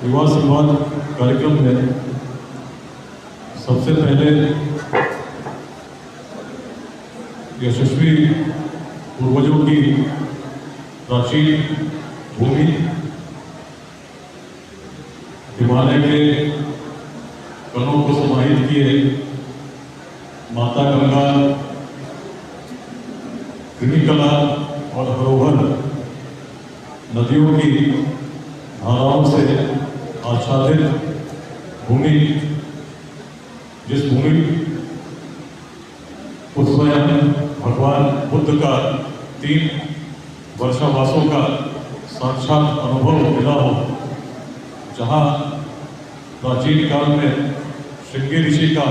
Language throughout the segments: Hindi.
युवा संवाद कार्यक्रम में सबसे पहले यशस्वी पूर्वजों की प्राचीन भूमि हिमालय के कणों को समाहित किए माता गंगा, कृमिकला और हरोहर नदियों की धाराओं से आच्छादित भूमि, जिस भूमि को स्वयं भगवान बुद्ध का 3 वर्षावासों का साक्षात अनुभव मिला हो, जहाँ प्राचीन काल में श्रृंगी ऋषि का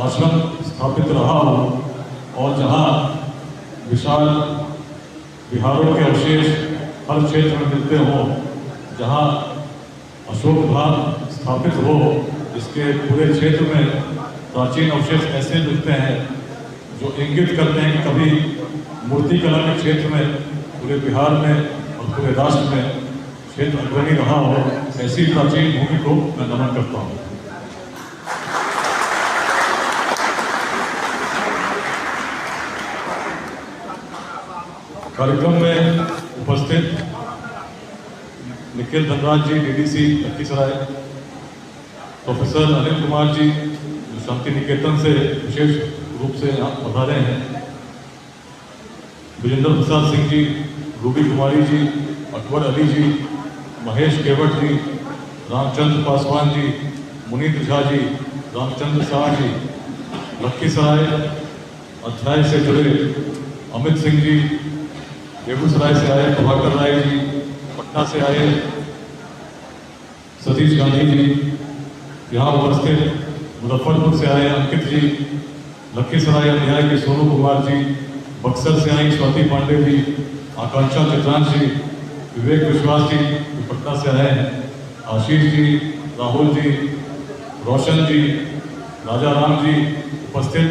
आश्रम स्थापित रहा हो और जहाँ विशाल विहारों के अवशेष हर क्षेत्र में मिलते हों, जहाँ अशोक धाम स्थापित हो, इसके पूरे क्षेत्र में प्राचीन अवशेष ऐसे मिलते हैं जो इंगित करते हैं कि कभी मूर्तिकला के क्षेत्र में पूरे बिहार में और पूरे राष्ट्र में क्षेत्र अग्रणी रहा हो। ऐसी प्राचीन भूमि को मैं नमन करता हूँ। कार्यक्रम में उपस्थित निखिल धनराज जी, डीडीसी लखीसराय, प्रोफेसर अनिल कुमार जी जो शांति निकेतन से विशेष रूप से यहाँ पधारे हैं, विजेंद्र प्रसाद सिंह जी, रूबी कुमारी जी, अकबर अली जी, महेश केवट जी, रामचंद्र पासवान जी, मुनीत झा जी, रामचंद्र शाह जी, लखीसराय अध्याय से जुड़े अमित सिंह जी, बेगूसराय से आए प्रभाकर राय जी, पटना से आए सतीश गांधी जी, यहाँ उपस्थित मुजफ्फरपुर से आए अंकित जी, लखीसराय न्याय के सोनू कुमार जी, बक्सर से आई स्वाति पांडे जी, आकांक्षा चित्रांश जी, विवेक विश्वास जी जो पटना से आए हैं, आशीष जी, राहुल जी, रोशन जी, राजा राम जी, उपस्थित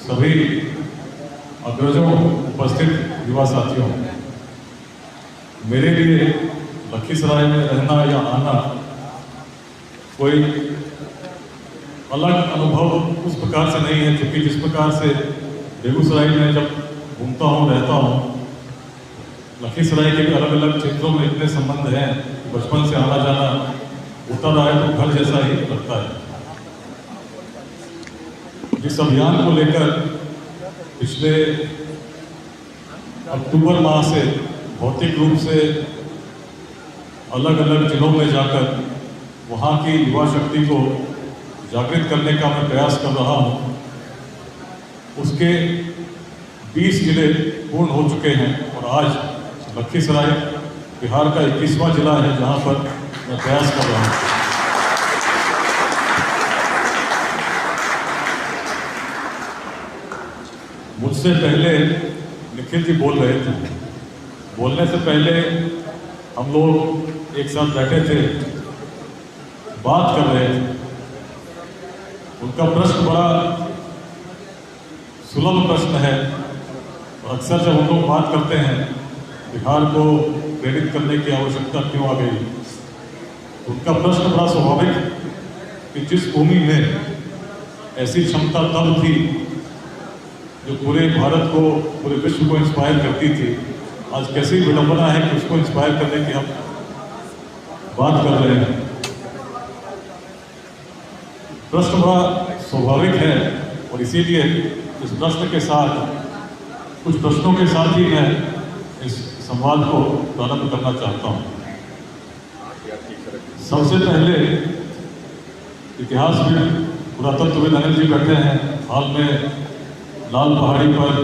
सभी अग्रजों, उपस्थित युवा साथियों, मेरे लिए लखीसराय में रहना या आना कोई अलग अनुभव उस प्रकार से नहीं है, क्योंकि जिस प्रकार से बेगूसराय में जब घूमता हूँ, रहता हूँ, लखीसराय के भी अलग अलग क्षेत्रों में इतने संबंध हैं, बचपन से आना जाना होता रहा है तो घर जैसा ही लगता है। इस अभियान को लेकर पिछले अक्टूबर माह से भौतिक रूप से अलग अलग जिलों में जाकर वहाँ की युवा शक्ति को जागृत करने का मैं प्रयास कर रहा हूँ। उसके 20 जिले पूर्ण हो चुके हैं और आज लखीसराय बिहार का 21वां जिला है जहाँ पर मैं प्रयास कर रहा हूँ। मुझसे पहले निखिल जी बोल रहे थे, बोलने से पहले हम लोग एक साथ बैठे थे, बात कर रहे थे। उनका प्रश्न बड़ा सुलभ प्रश्न है और अक्सर जब हम लोग बात करते हैं बिहार को प्रेरित करने की आवश्यकता क्यों आ गई, उनका प्रश्न बड़ा स्वाभाविक कि जिस भूमि में ऐसी क्षमता तब थी जो पूरे भारत को, पूरे विश्व को इंस्पायर करती थी, आज कैसी विडंबना है कि उसको इंस्पायर करने की हम बात कर रहे हैं। प्रश्न बड़ा स्वाभाविक है और इसीलिए इस प्रश्न के साथ, कुछ प्रश्नों के साथ ही मैं इस संवाद को प्रारंभ करना चाहता हूँ। सबसे पहले इतिहासविद, पुरातत्वविद अनिल जी बैठे हैं, हाल में लाल पहाड़ी पर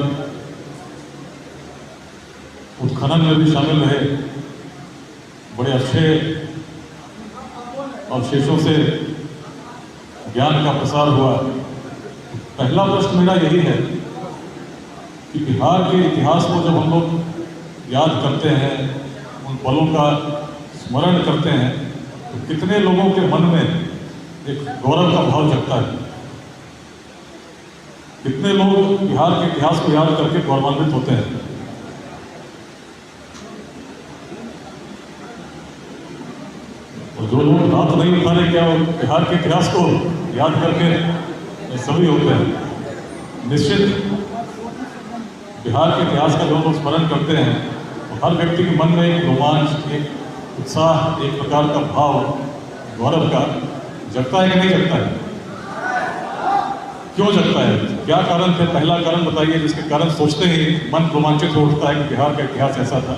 उत्खनन में भी शामिल रहे, बड़े अच्छे अवशेषों से ज्ञान का प्रसार हुआ। पहला प्रश्न मेरा यही है कि बिहार के इतिहास को जब हम लोग याद करते हैं, उन पलों का स्मरण करते हैं, तो कितने लोगों के मन में एक गौरव का भाव जगता है। कितने लोग बिहार के इतिहास को याद करके गौरवान्वित होते हैं। और जो जो लोग हाथ नहीं उठा रहे, क्या वो बिहार के इतिहास को याद करके सभी होते हैं। निश्चित बिहार के इतिहास का जो लोग स्मरण करते हैं तो हर व्यक्ति के मन में एक रोमांच, एक उत्साह, एक प्रकार का भाव गौरव का जगता है कि नहीं जगता है? क्यों जगता है? क्या कारण थे? पहला कारण बताइए जिसके कारण सोचते ही मन रोमांचित हो उठता है कि बिहार का इतिहास ऐसा था।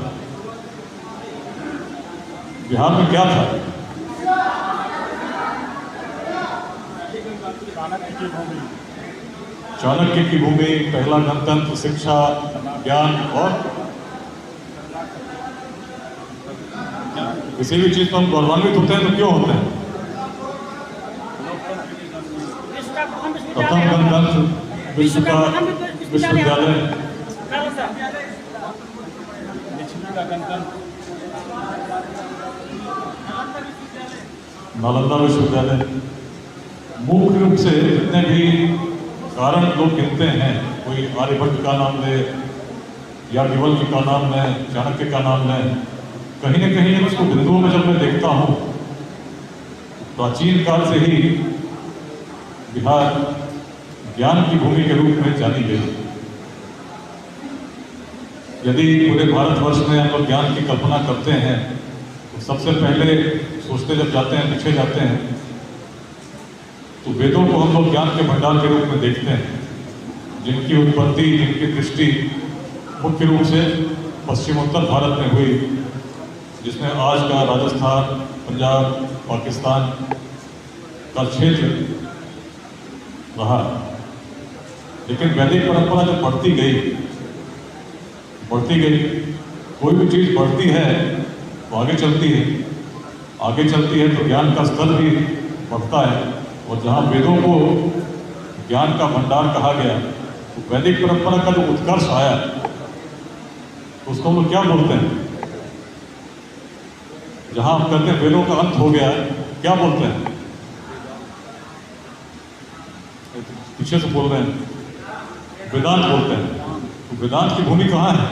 बिहार में क्या था? चाणक्य की भूमि, पहला गणतंत्र, शिक्षा, ज्ञान और किसी भी चीज पर हम गौरवान्वित होते हैं तो क्यों होते हैं? प्रथम गणतंत्र, विश्व का विश्वविद्यालय, नालंदा विश्वविद्यालय। मुख्य रूप से जितने भी कारण लोग गिनते हैं, कोई आर्यभट्ट का नाम ले, याज्ञवल्क्य का नाम ले, चाणक्य का नाम ले, कहीं न कहीं उसको बिंदुओं में जब मैं देखता हूँ, प्राचीन काल से ही बिहार ज्ञान की भूमि के रूप में जानी गई। यदि पूरे भारतवर्ष में हम लोग ज्ञान की कल्पना करते हैं तो सबसे पहले सोचते जब जाते हैं, पीछे जाते हैं, तो वेदों को हम लोग ज्ञान के भंडार के रूप में देखते हैं, जिनकी उत्पत्ति, जिनकी दृष्टि मुख्य रूप से पश्चिमोत्तर भारत में हुई, जिसमें आज का राजस्थान, पंजाब, पाकिस्तान का क्षेत्र रहा। लेकिन वैदिक परंपरा जब बढ़ती गई, कोई भी चीज़ बढ़ती है तो आगे चलती है तो ज्ञान का स्तर भी बढ़ता है। और जहाँ वेदों को ज्ञान का भंडार कहा गया, तो वैदिक परंपरा का जो उत्कर्ष आया तो उसको हम लोग क्या बोलते हैं? जहाँ हम कहते हैं वेदों का अंत हो गया, क्या बोलते हैं? पीछे से बोल रहे हैं, वेदांत बोलते हैं। तो वेदांत की भूमि कहाँ है?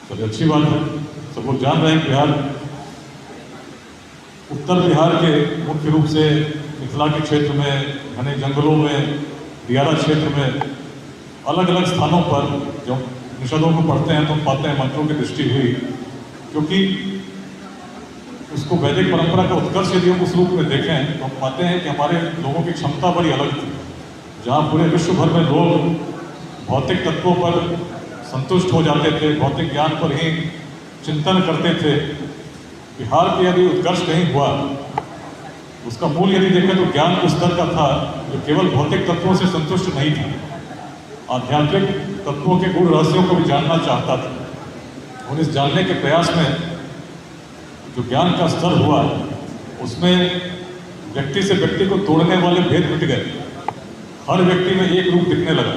चलिए, अच्छी बात है, सब लोग जान रहे हैं। बिहार, उत्तर बिहार के मुख्य रूप से मिथिला के क्षेत्र में, घने जंगलों में, दियारा क्षेत्र में, अलग अलग स्थानों पर जब उपनिषदों को पढ़ते हैं तो हम पाते हैं मंत्रों की दृष्टि हुई, क्योंकि उसको वैदिक परंपरा का उत्कर्ष यदि हम उस रूप में देखें तो हम पाते हैं कि हमारे लोगों की क्षमता बड़ी अलग थी। जहाँ पूरे विश्व भर में लोग भौतिक तत्वों पर संतुष्ट हो जाते थे, भौतिक ज्ञान पर ही चिंतन करते थे, बिहार के यदि उत्कर्ष कहीं हुआ, उसका मूल यदि देखें तो ज्ञान के स्तर का था, जो केवल भौतिक तत्वों से संतुष्ट नहीं था, आध्यात्मिक तत्वों के गुण रहस्यों को भी जानना चाहता था। और इस जानने के प्रयास में जो ज्ञान का स्तर हुआ, उसमें व्यक्ति से व्यक्ति को तोड़ने वाले भेद मिट गए। हर व्यक्ति में एक रूप दिखने लगा।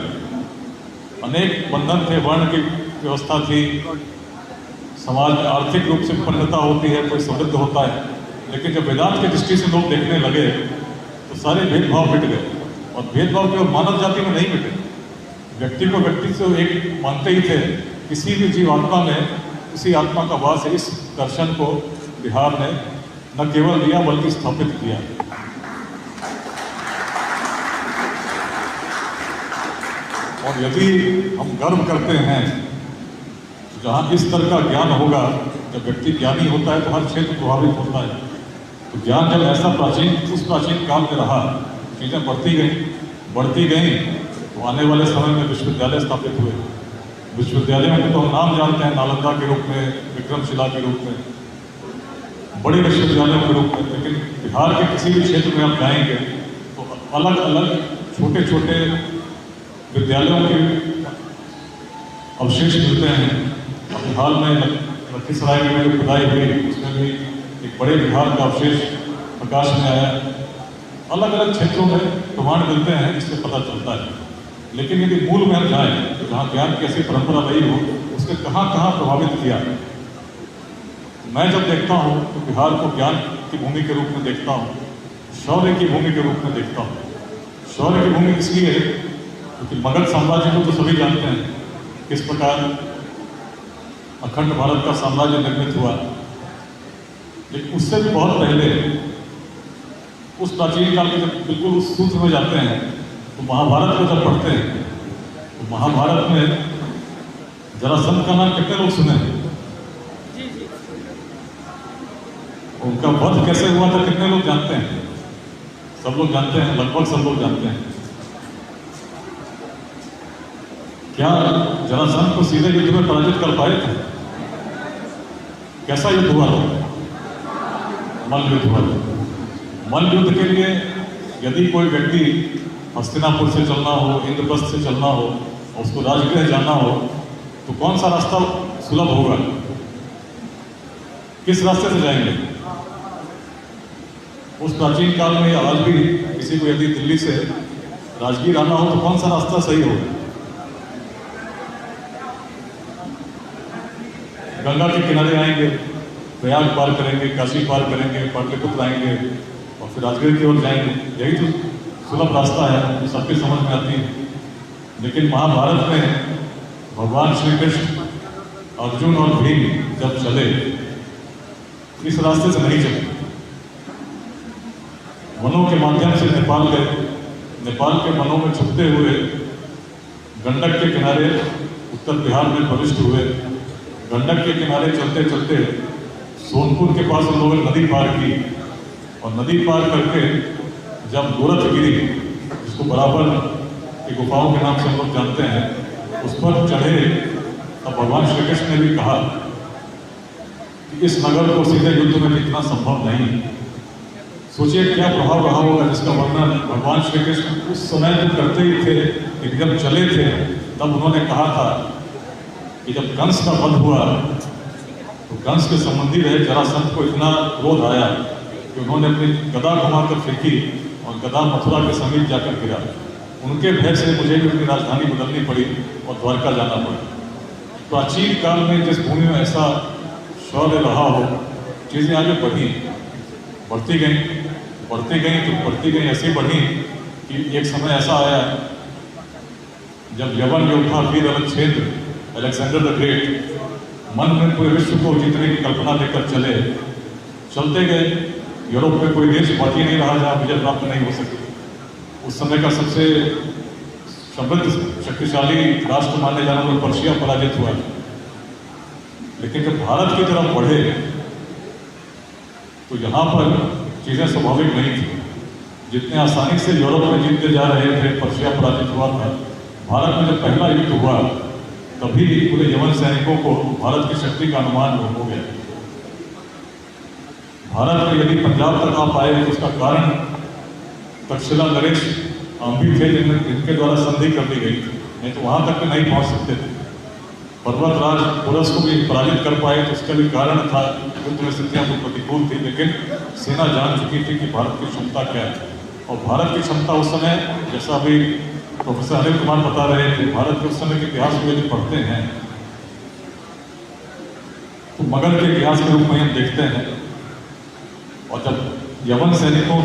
अनेक बंधन थे, वर्ण की व्यवस्था थी, समाज में आर्थिक रूप से विपन्नता होती है, कोई समृद्ध होता है। लेकिन जब वेदांत की दृष्टि से लोग देखने लगे तो सारे भेदभाव मिट गए। और भेदभाव केवल मानव जाति में नहीं मिटे, व्यक्ति को व्यक्ति से एक मानते ही थे। किसी भी जीवात्मा में उसी आत्मा का वास है। इस दर्शन को बिहार ने न केवल लिया बल्कि स्थापित किया। और यदि हम गर्व करते हैं, जहाँ इस तरह का ज्ञान होगा, जब व्यक्ति ज्ञानी होता है तो हर क्षेत्र प्रभावित होता है। तो ज्ञान जब ऐसा उस प्राचीन काल में रहा, चीज़ें बढ़ती गई तो आने वाले समय में विश्वविद्यालय स्थापित हुए। विश्वविद्यालयों के तो हम नाम जानते हैं, नालंदा के रूप में, विक्रमशिला के रूप में, बड़े विश्वविद्यालयों के रूप में। लेकिन बिहार के किसी भी क्षेत्र में आप जाएंगे तो अलग अलग छोटे छोटे विद्यालयों के अवशेष मिलते हैं। हाल में लखीसराय में जो खुदाई हुई, उसमें भी एक बड़े बिहार का अवशेष प्रकाश में आया। अलग अलग क्षेत्रों में प्रमाण मिलते हैं, जिससे पता चलता है। लेकिन यदि मूल में हम जाएँ तो जहाँ ज्ञान की ऐसी परंपरा रही हो, उसने कहाँ कहाँ प्रभावित किया। मैं जब देखता हूँ तो बिहार को ज्ञान की भूमि के रूप में देखता हूँ, शौर्य की भूमि के रूप में देखता हूँ। शौर्य की भूमि इसलिए क्योंकि मगध साम्राज्य को तो सभी जानते हैं, किस प्रकार अखंड भारत का साम्राज्य निर्मित हुआ। लेकिन उससे भी बहुत पहले उस प्राचीन काल में जब बिल्कुल उस सूत्र में जाते हैं तो महाभारत को जब पढ़ते हैं तो महाभारत में जरासंध का नाम कितने लोग सुने हैं? उनका वध कैसे हुआ था कितने लोग जानते हैं? सब लोग जानते हैं, लगभग सब लोग जानते हैं। क्या जरासंध को सीधे युद्ध में पराजित कर पाए थे? कैसा युद्ध हुआ था? मल्ल युद्ध हुआ था। मल्ल युद्ध के लिए यदि कोई व्यक्ति हस्तिनापुर से चलना हो, इंद्रप्रस्थ से चलना हो और उसको राजगृह जाना हो तो कौन सा रास्ता सुलभ होगा? किस रास्ते से जाएंगे? उस प्राचीन काल में आज भी किसी को यदि दिल्ली से राजगीर आना हो तो कौन सा रास्ता सही होगा? गंगा के किनारे आएंगे, प्रयाग पार करेंगे, काशी पार करेंगे, पाटलिपुत्र आएंगे और फिर राजगीर की ओर जाएंगे। यही तो सुलभ रास्ता है, सबके समझ में आती है। लेकिन महाभारत में भगवान श्री कृष्ण, अर्जुन और भीम जब चले इस रास्ते से नहीं चले, वनों के माध्यम से नेपाल गए। नेपाल के वनों में छुपते हुए गंडक के किनारे उत्तर बिहार में प्रविष्ट हुए। गंडक के किनारे चलते चलते सोनपुर के पास उन लोगों ने नदी पार की और नदी पार करके जब गोरखगिरी, जिसको बराबर की गुफाओं के नाम से हम लोग जानते हैं, उस पर चढ़े तब भगवान श्री कृष्ण ने भी कहा कि इस नगर को सीधे युद्ध में जीतना संभव नहीं। सोचिए क्या प्रभाव रहा होगा जिसका वर्णन भगवान श्री कृष्ण उस समय जब करते ही थे, कि जब चले थे तब उन्होंने कहा था कि जब कंस का वध हुआ तो कंस के संबंधी रहे जरासंध को इतना क्रोध आया कि उन्होंने अपनी गदा घुमाकर फेंकी और गदा मथुरा के समीप जाकर गिरा। उनके भय से मुझे भी अपनी राजधानी बदलनी पड़ी और द्वारका जाना पड़ा। प्राचीन काल में जिस भूमि में ऐसा शौर्य रहा हो, चीजें आगे बढ़ी, बढ़ती गई, ऐसी बढ़ी कि एक समय ऐसा आया जब यवन योद्धा वीर अलक्षेत्र अलेक्जेंडर द ग्रेट मन में पूरे विश्व को जीतने की कल्पना लेकर चलते गए। यूरोप में कोई देश बाकी नहीं रहा जहाँ विजय प्राप्त नहीं हो सकी। उस समय का सबसे समृद्ध शक्तिशाली राष्ट्र माने जाने वाला पर्शिया पराजित हुआ। लेकिन जब भारत की तरफ बढ़े तो यहाँ पर चीजें स्वाभाविक नहीं थी। जितने आसानी से यूरोप में जीतते जा रहे थे, पर्शिया पराजित हुआ था। भारत में जब पहला युद्ध हुआ तभी पूरे यवन सैनिकों को भारत की शक्ति का अनुमान हो गया। भारत में यदि पंजाब तक आप आए तो उसका कारण तक्षशिला नरेश भी थे जिनके द्वारा संधि कर दी गई थी, नहीं तो वहां तक नहीं पहुंच सकते थे। पर्वतराज पुरस को भी पराजित कर पाए तो उसका भी कारण था, युद्ध में स्थितियां तो प्रतिकूल थी, लेकिन सेना जान चुकी थी कि भारत की क्षमता क्या है। और भारत की क्षमता उस समय, जैसा अभी प्रोफेसर अनिल कुमार बता रहे थे, भारत के उस समय के इतिहास को यदि पढ़ते हैं तो मगध के इतिहास के रूप में हम देखते हैं। और जब यवन सैनिकों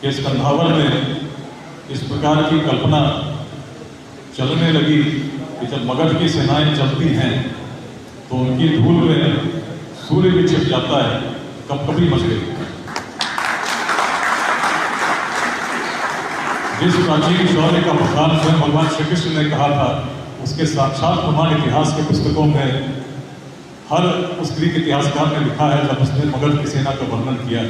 के स्कंधावर में इस प्रकार की कल्पना चलने लगी कि जब मगध की सेनाएं चलती हैं तो उनकी धूल में सूर्य भी छिप जाता है, कभी मच गई। जिस प्राचीन शौर्य का प्रधान स्वयं भगवान श्री कृष्ण ने कहा था, उसके साक्षात प्रमाण इतिहास की पुस्तकों में हर उस ग्रीक इतिहासकार ने लिखा है जब उसने मगध की सेना का वर्णन किया,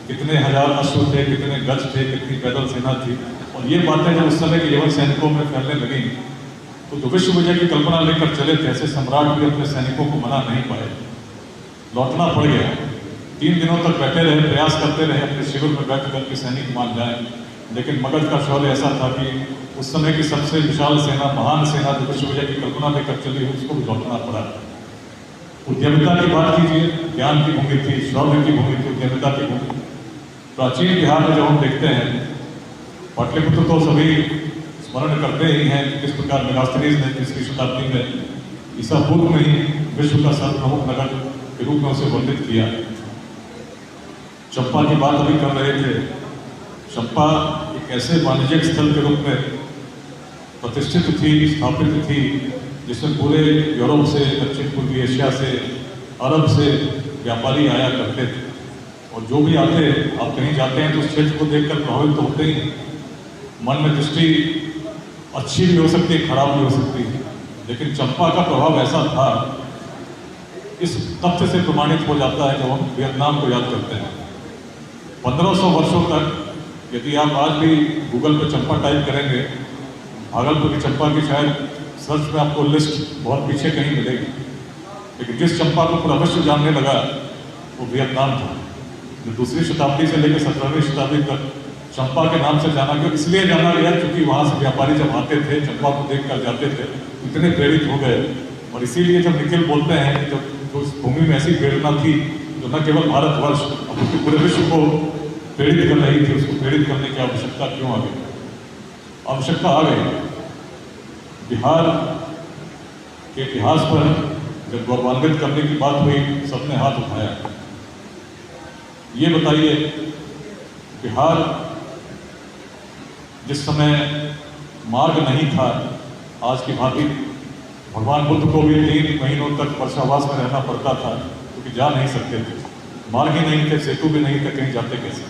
कितने हजार अश्व थे, कितने गज थे, कितनी पैदल सेना थी। और ये बातें जब उस समय के यवन सैनिकों में फैलने लगी तो जो विश्व विजय की कल्पना लेकर चले थे, ऐसे सम्राट भी अपने सैनिकों को मना नहीं पाए, लौटना पड़ गया। 3 दिनों तक बैठे रहे, प्रयास करते रहे अपने शिविर में बैठ करके सैनिक मान जाए, लेकिन मगध का शौर्य ऐसा था कि उस समय की सबसे विशाल सेना, महान सेना जो विश्व विजय की कल्पना लेकर चली है, उसको भी लौटना पड़ा। उद्यमिता की बात कीजिए, ज्ञान की भूमि थी, शौर्य की भूमि थी, उद्यमिता की भूमि। प्राचीन बिहार में जब हम देखते हैं, पाटलिपुत्र तो सभी स्मरण करते ही हैं कि किस प्रकार मेगास्थनीज ने 3वीं शताब्दी में ईसा पूर्व में ही विश्व का सर्वप्रमुख नगर के रूप में उसे वर्णित किया। चंपा की बात अभी कर रहे थे। चंपा एक ऐसे वाणिज्यिक स्थल के रूप में प्रतिष्ठित थी, स्थापित थी, जिसमें पूरे यूरोप से, दक्षिण पूर्वी एशिया से, अरब से व्यापारी आया करते थे, और जो भी आते, आप कहीं जाते हैं तो उस क्षेत्र को देखकर प्रभावित तो होते ही। मन में दृष्टि अच्छी भी हो सकती है, खराब भी हो सकती है, लेकिन चंपा का प्रभाव ऐसा था, इस तथ्य से प्रमाणित हो जाता है जब हम वियतनाम को याद करते हैं। 1500 वर्षों तक यदि आप आज भी गूगल पे चंपा टाइप करेंगे, भागलपुर की चंपा की शायद सर्च में आपको लिस्ट बहुत पीछे कहीं मिलेगी, लेकिन जिस चंपा को पूरा विश्व जानने लगा वो वियतनाम था, जो दूसरी शताब्दी से लेकर 17वीं शताब्दी तक चंपा के नाम से जाना गया। इसलिए जाना गया क्योंकि वहाँ से व्यापारी जब आते थे, चंपा को देख कर जाते थे, इतने प्रेरित हो गए। और इसीलिए जब निखिल बोलते हैं कि जब उस भूमि में ऐसी प्रेरणा थी जो न केवल भारतवर्ष बल्कि पूरे विश्व को प्रेरित कर रही थी, उसको प्रेरित करने की आवश्यकता क्यों आ गई? आवश्यकता आ गई। बिहार के इतिहास पर जब गौरवान्वित करने की बात हुई, सबने हाथ उठाया। ये बताइए, बिहार जिस समय मार्ग नहीं था आज की भांति, भगवान बुद्ध को भी 3 महीनों तक वर्षावास में रहना पड़ता था क्योंकि जा नहीं सकते थे, मार्ग ही नहीं थे, सेतु भी नहीं थे, कहीं जाते कैसे?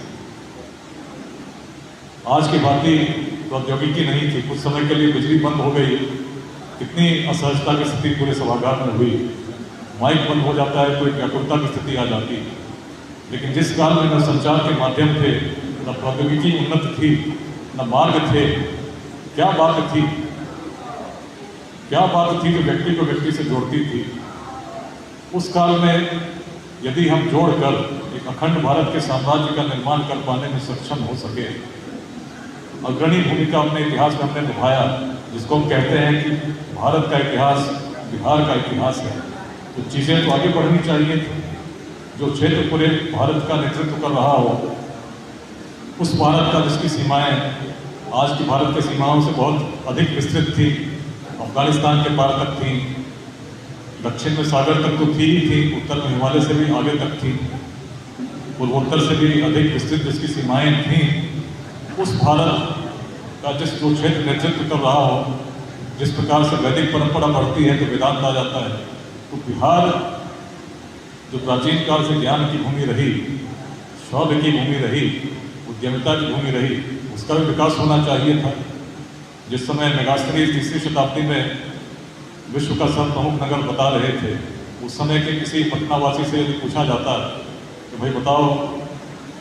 आज की भांति प्रौद्योगिकी नहीं थी, कुछ समय के लिए बिजली बंद हो गई, कितनी असहजता की स्थिति पूरे सभागार में हुई, माइक बंद हो जाता है तो एक व्याकुलता की स्थिति आ जाती है। लेकिन जिस काल में न संचार के माध्यम थे, न प्रौद्योगिकी उन्नत थी, न मार्ग थे, क्या बात थी जो व्यक्ति को व्यक्ति से जोड़ती थी? उस काल में यदि हम जोड़कर एक अखंड भारत के साम्राज्य का निर्माण कर पाने में सक्षम हो सके, अग्रणी भूमिका अपने इतिहास में हमने निभाया, जिसको हम कहते हैं कि भारत का इतिहास बिहार का इतिहास है, तो चीज़ें तो आगे बढ़नी चाहिए थी। जो क्षेत्र पूरे भारत का नेतृत्व कर रहा हो, उस भारत का जिसकी सीमाएं आज की भारत की सीमाओं से बहुत अधिक विस्तृत थी, अफगानिस्तान के पार तक थी, दक्षिण में सागर तक तो थी ही थी, उत्तर में हिमालय से भी आगे तक थी, पूर्वोत्तर से भी अधिक विस्तृत जिसकी सीमाएं थीं, उस भारत का जो क्षेत्र नेतृत्व कर रहा हो, जिस प्रकार से वैदिक परंपरा बढ़ती है तो वेदांत आ जाता है, तो बिहार जो प्राचीन काल से ज्ञान की भूमि रही, शौध की भूमि रही, उद्यमिता की भूमि रही, उसका भी विकास होना चाहिए था। जिस समय मेगास्थनीज 3री शताब्दी में विश्व का सब प्रमुख नगर बता रहे थे, उस समय के किसी पटनावासी से यदि पूछा जाता कि भाई बताओ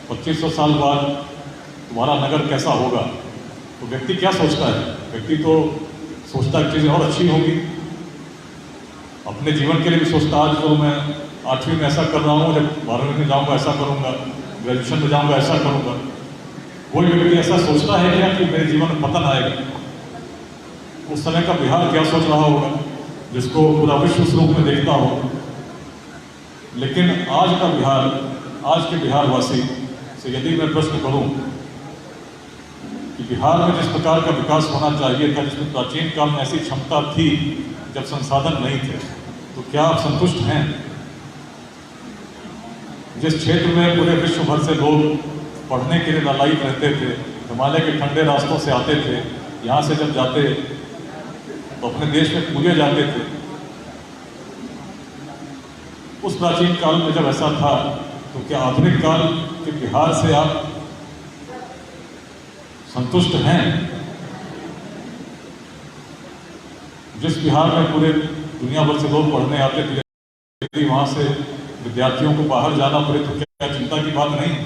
2500 साल बाद तुम्हारा नगर कैसा होगा, तो व्यक्ति क्या सोचता है? व्यक्ति तो सोचता है चीज़ें और अच्छी होंगी, अपने जीवन के लिए भी सोचता आज तो मैं 8वीं में ऐसा कर रहा हूँ, जब 12वीं में जाऊँगा ऐसा करूँगा, ग्रेजुएशन में जाऊँगा ऐसा करूँगा। कोई व्यक्ति ऐसा सोचता है क्या कि मेरे जीवन में पतन आएगा? उस समय का बिहार क्या सोच रहा होगा, जिसको पूरा विश्व उस रूप में देखता हो? लेकिन आज का बिहार, आज के बिहारवासी से यदि मैं प्रश्न करूं कि बिहार में जिस प्रकार का विकास होना चाहिए था, जिसमें प्राचीन काल में ऐसी क्षमता थी जब संसाधन नहीं थे, तो क्या आप संतुष्ट हैं? जिस क्षेत्र में पूरे विश्व भर से लोग पढ़ने के लिए लालायित रहते थे, हिमालय के ठंडे रास्तों से आते थे, यहाँ से जब जाते तो अपने देश में पूजे जाते थे, उस प्राचीन काल में जब ऐसा था, तो क्या आधुनिक काल के बिहार से आप संतुष्ट हैं? जिस बिहार में पूरे दुनिया भर से लोग पढ़ने आते थे, यदि वहाँ से विद्यार्थियों को बाहर जाना पड़े तो क्या चिंता की बात नहीं?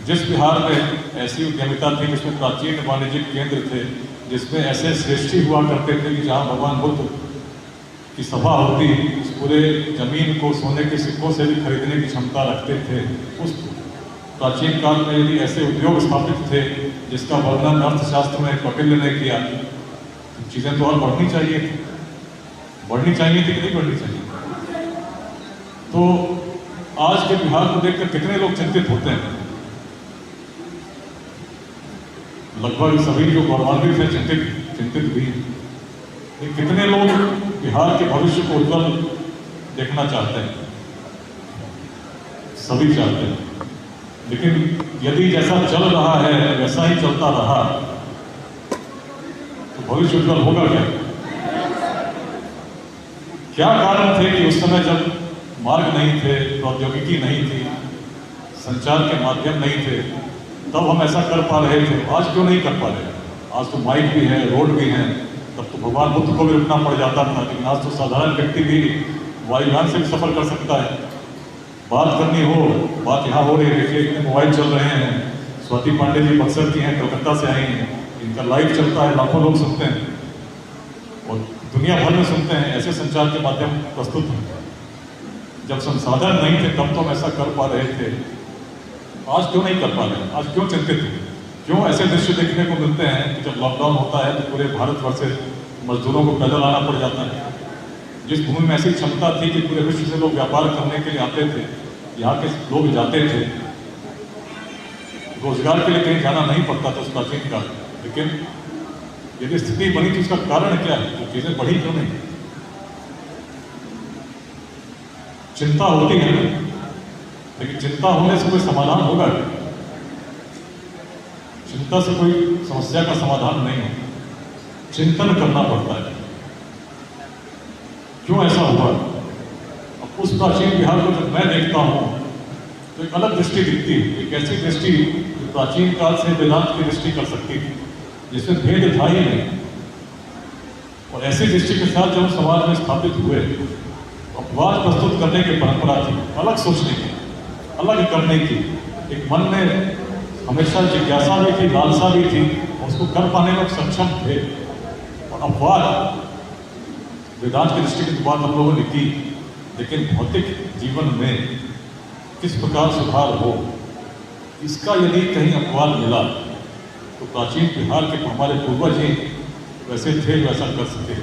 जिस बिहार में ऐसी उद्यमिता थी, जिसमें प्राचीन वाणिज्यिक केंद्र थे, जिसमें ऐसे श्रेष्ठी हुआ करते थे कि जहाँ भगवान बुद्ध की सभा होती, उस पूरे जमीन को सोने के सिक्कों से भी खरीदने की क्षमता रखते थे, उस प्राचीन काल में यदि ऐसे उद्योग स्थापित थे जिसका वर्णन अर्थशास्त्र में कपिल ने किया, तो चीज़ें तो और बढ़नी चाहिए थी। बढ़नी चाहिए थी कि नहीं बढ़नी चाहिए? तो आज के बिहार को देखकर कितने लोग चिंतित होते हैं? लगभग सभी जो गौरवान्वित हैं चिंतित भी हैं। कितने लोग बिहार के भविष्य को उज्जवल देखना चाहते हैं? सभी चाहते हैं, लेकिन यदि जैसा चल रहा है वैसा ही चलता रहा तो भविष्य उज्जवल होगा क्या? क्या कारण थे कि उस समय जब मार्ग नहीं थे, प्रौद्योगिकी नहीं थी, संचार के माध्यम नहीं थे, तब हम ऐसा कर पा रहे थे। आज क्यों नहीं कर पा रहे? आज तो माइक भी है, रोड भी है। तब तो भगवान बुद्ध को भी रुकना पड़ जाता था, लेकिन आज तो साधारण व्यक्ति भी वायुयान से भी सफर कर सकता है। बात करनी हो, बात यहाँ हो रही है, देखिए इतने मोबाइल चल रहे हैं। स्वाति पांडे जी बक्सर की हैं, कलकत्ता से आई हैं, इनका लाइव चलता है, लाखों लोग सुनते हैं और दुनिया भर में सुनते हैं। ऐसे संचार के माध्यम प्रस्तुत हैं। जब संसाधन नहीं थे तब तो हम ऐसा कर पा रहे थे, आज क्यों नहीं कर पा रहे? आज क्यों चिंतित हैं? क्यों ऐसे दृश्य देखने को मिलते हैं कि जब लॉकडाउन होता है तो पूरे भारतवर्ष से मजदूरों को पैदल आना पड़ जाता है। जिस भूमि में ऐसी क्षमता थी कि पूरे विश्व से लोग व्यापार करने के लिए आते थे, यहाँ के लोग जाते थे, रोजगार के लिए कहीं जाना नहीं पड़ता था उस प्राचीन काल में। लेकिन यदि स्थिति बनी तो उसका कारण क्या है? जो चीजें बढ़ी क्यों नहीं? चिंता होती है, लेकिन चिंता होने से कोई समाधान होगा? चिंता से कोई समस्या का समाधान नहीं है, चिंतन करना पड़ता है। क्यों ऐसा हुआ? अब उस प्राचीन बिहार को जब मैं देखता हूं तो एक अलग दृष्टि दिखती है। एक ऐसी दृष्टि जो प्राचीन काल से वेदांत की दृष्टि कर सकती थी, जिसमें भेद था ही नहीं। और ऐसी दृष्टि के साथ जब समाज में स्थापित हुए, अपवाद प्रस्तुत करने की परंपरा थी, अलग सोचने की, अलग करने की। एक मन में हमेशा जिज्ञासा भी थी, लालसा भी थी, और उसको कर पाने में सक्षम थे। और अपवाद वेदांत की दृष्टि की बात हम लोगों ने की, लेकिन भौतिक जीवन में किस प्रकार सुधार हो, इसका यदि कहीं अपवाद मिला तो प्राचीन बिहार के हमारे पूर्वज ही वैसे थे, वैसा कर सके।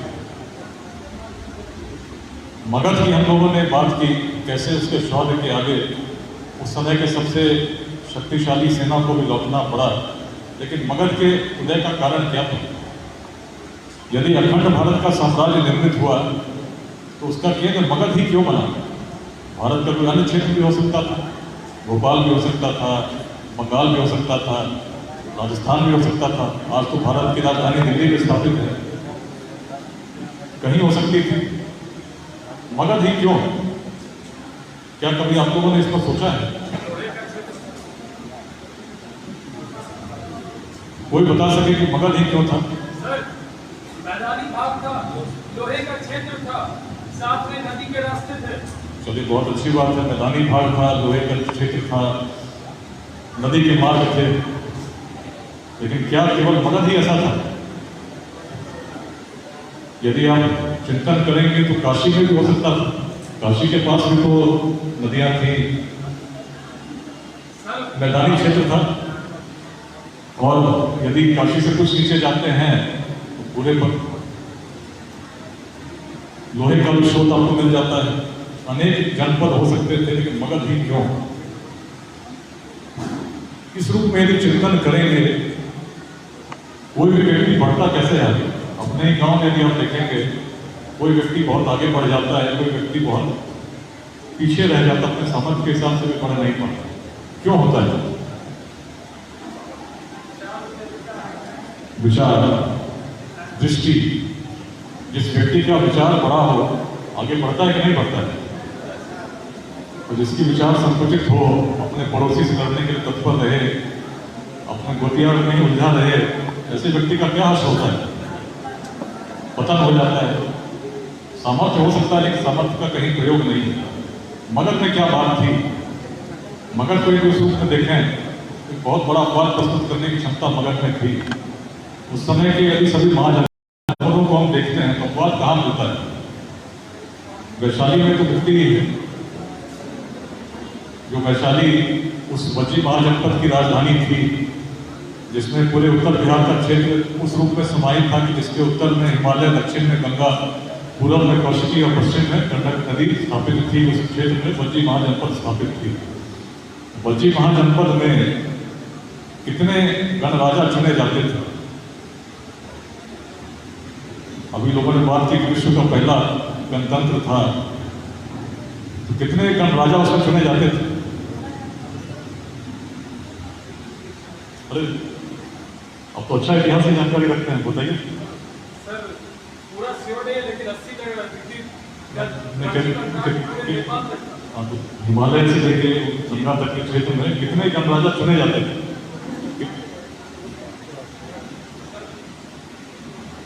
मगध की हम लोगों ने बात की, कैसे उसके शौर्य के आगे उस समय के सबसे शक्तिशाली सेना को भी लौटना पड़ा। लेकिन मगध के उदय का कारण क्या था? यदि अखंड भारत का साम्राज्य निर्मित हुआ तो उसका केंद्र मगध ही क्यों बना? भारत का कोई अन्य क्षेत्र भी हो सकता था, भोपाल भी हो सकता था, बंगाल भी हो सकता था, राजस्थान भी हो सकता था। आज तो भारत की राजधानी दिल्ली में स्थापित है, कहीं हो सकती थी। मगध ही क्यों? क्या कभी आप लोगों ने इस पर सोचा है? कोई बता सके कि मगध ही क्यों था? मैदानी भाग था, लोहे का क्षेत्र था, साथ में नदी के रास्ते थे। चलिए, बहुत अच्छी बात है। मैदानी भाग था, लोहे का क्षेत्र था, नदी के मार्ग थे, लेकिन क्या केवल मगध ही ऐसा था? यदि आप चिंतन करेंगे तो काशी में भी हो सकता था। काशी के पास भी तो नदियां थी, मैदानी क्षेत्र था। और यदि काशी से कुछ नीचे जाते हैं तो पूरे पर लोहे का भी स्रोत आपको मिल जाता है। अनेक जनपद हो सकते थे, लेकिन मगध ही क्यों? इस रूप में यदि चिंतन करेंगे, कोई भी व्यक्ति बढ़ता कैसे है? अपने ही गांव में यदि आप देखेंगे, कोई व्यक्ति बहुत आगे बढ़ जाता है, कोई व्यक्ति बहुत पीछे रह जाता, अपने सामर्थ्य के हिसाब से भी बढ़ नहीं पाता। क्यों होता है? विचार, दृष्टि। जिस व्यक्ति का विचार बड़ा हो, आगे बढ़ता है कि नहीं बढ़ता है? और जिसकी विचार संकुचित हो, अपने पड़ोसी से लड़ने के लिए तत्पर रहे, अपने गोतिया में नहीं उलझा रहे, ऐसे व्यक्ति का क्या हश्र होता है? पतन हो जाता है। सामर्थ्य हो सकता है, लेकिन सामर्थ्य का कहीं प्रयोग नहीं है। मगध में क्या बात थी? मगध को एक रूप में देखें, एक बहुत बड़ा अपवाद प्रस्तुत करने की क्षमता मगध में थी। उस समय के यदि सभी महाजनपदों को हम देखते हैं तो अपवाद कहाँ मिलता है? वैशाली में तो मिलती ही है। जो वैशाली उस वज्जी महाजनपद की राजधानी थी, जिसमें पूरे उत्तर बिहार का क्षेत्र उस रूप में समाहित था कि जिसके उत्तर में हिमालय, दक्षिण में गंगा, पूर्व में कौशिकी और पश्चिम में गंडक नदी स्थापित थी। उस क्षेत्र में वज्जी महाजनपद स्थापित थी। वज्जी महाजनपद में कितने गणराजा चुने जाते थे? अभी लोगों ने बात की कि विश्व का पहला गणतंत्र था, तो कितने गणराजा उसमें चुने जाते थे? अरे, अब तो अच्छा इतिहास की जानकारी रखते हैं, बताइए। सर, पूरा श्योर है, लेकिन 80 तक हाँ, तो हिमालय से लेके गंगा तक के क्षेत्र में कितने गणराजा चुने जाते थे?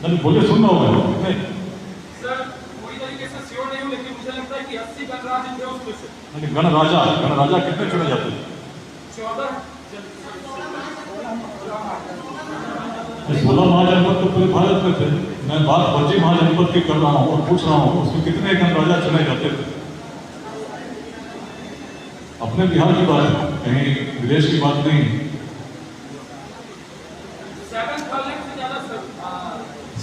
नहीं बोले, सुन रहा हूँ मैं। सर पूरी तरीके से श्योर नहीं हूँ, लेकिन मुझे लगता है कि 80 गणराज थे उसमें से। नहीं, गणराजा कितने चुने जाते थे? 14। 16 महाजनपद तो पूरे भारत में थे। मैं बात 25 महाजनपद की कर रहा हूँ और पूछ रहा हूँ उसमें कितने गणराजा चुने जाते थे? अपने बिहार की बात है, कहीं विदेश की बात नहीं।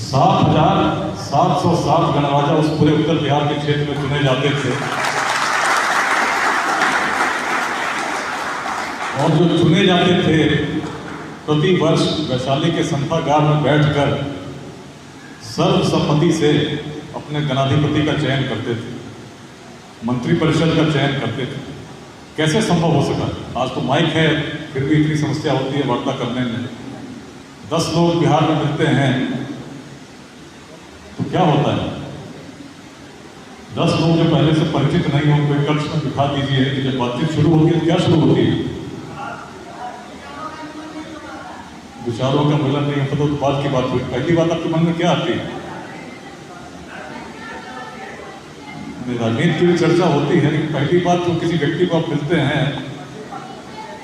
7,707 गणराजा उस पूरे उत्तर बिहार के क्षेत्र में चुने जाते थे। और जो चुने जाते थे प्रति वर्ष वैशाली के संथागार में बैठकर सर्वसम्मति से अपने गणाधिपति का चयन करते थे, मंत्रिपरिषद का चयन करते थे। कैसे संभव हो सका? आज तो माइक है, फिर भी इतनी समस्या होती है वार्ता करने में। 10 लोग बिहार में मिलते हैं तो क्या होता है? 10 लोग जो पहले से परिचित नहीं हो, कोई कक्ष में बिठा दीजिए कि जब बातचीत शुरू होती है तो क्या शुरू होती है? विचारों का मिलन नहीं होता तो बात की बात हुई। पहली बात आपके मन में क्या आती है? राजनीति की भी चर्चा होती है, लेकिन पहली बात तो किसी व्यक्ति को आप मिलते हैं,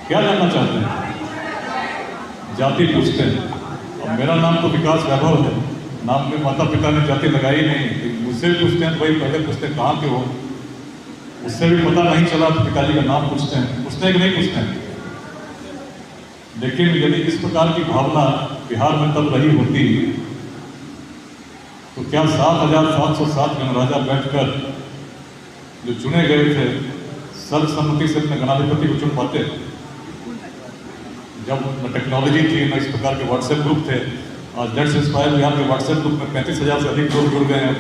क्या जानना चाहते हैं? जाति पूछते हैं। अब मेरा नाम तो विकास वैभव है, नाम में माता पिता ने जाति लगाई नहीं। मुझसे भी पूछते हैं तो भाई पहले पूछते हैं कहाँ के हो, उससे भी पता नहीं चला तो पिताजी का नाम पूछते हैं कि नहीं पूछते हैं। लेकिन यदि इस प्रकार की भावना बिहार में तब रही होती तो क्या 7,707 गणराजा बैठकर जो चुने गए थे सर्वसम्मति से अपने गणाधिपति को चुन पाते? जब न टेक्नोलॉजी थी, न इस प्रकार के व्हाट्सएप ग्रुप थे। आज लेट्स इंस्पायर बिहार के व्हाट्सएप ग्रुप में 35,000 से अधिक लोग जुड़ गए हैं।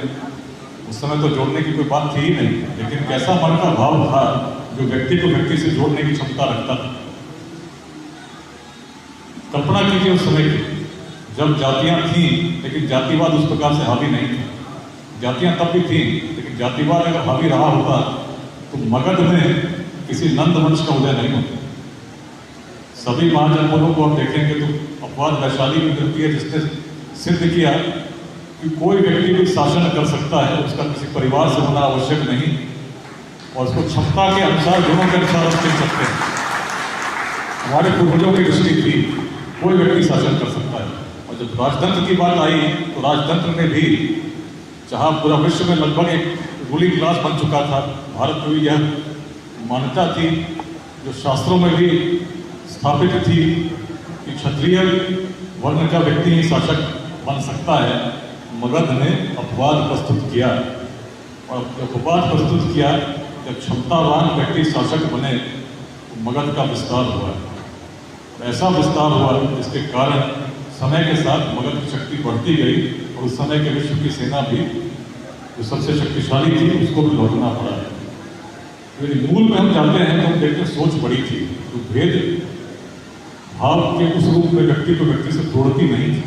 उस समय तो जोड़ने की कोई बात थी ही नहीं, लेकिन कैसा मन का भाव था जो व्यक्ति को व्यक्ति से जोड़ने की क्षमता रखता था। कल्पना कीजिए उस समय की, जब जातियां थीं लेकिन जातिवाद उस प्रकार से हावी नहीं था। जातियां तब भी थीं, लेकिन जातिवाद अगर हावी रहा होता तो मगध में किसी नंद वंश का उदय नहीं होता। सभी महाजनपदों को आप देखेंगे तो अपवाद वैशाली में मिलती है, जिसने सिद्ध किया कि कोई व्यक्ति भी शासन कर सकता है, उसका किसी परिवार से होना आवश्यक नहीं, और उसको क्षमता के अनुसार, गुणों के अनुसार हम चुन सकते हैं। हमारे पूर्वजों की दृष्टि थी कोई व्यक्ति शासन कर सकता है। और जब राजतंत्र की बात आई तो राजतंत्र में भी, जहाँ पूरा विश्व में लगभग एक रूलिंग क्लास बन चुका था, भारत में भी यह मान्यता थी जो शास्त्रों में भी स्थापित थी कि क्षत्रिय वर्ण का व्यक्ति ही शासक बन सकता है। मगध ने अपवाद प्रस्तुत किया, और अपवाद प्रस्तुत किया जब क्षमतावान व्यक्ति शासक बने तो मगध का विस्तार हुआ। ऐसा विस्तार हुआ जिसके कारण समय के साथ मगध की शक्ति बढ़ती गई, और उस समय के विश्व की सेना भी जो सबसे शक्तिशाली थी उसको भी लौटना पड़ा। यदि मूल में हम जाते हैं तो हम देखते हैं सोच बड़ी थी, तो भेद भाव के उस रूप में व्यक्ति को व्यक्ति से तोड़ती नहीं थी,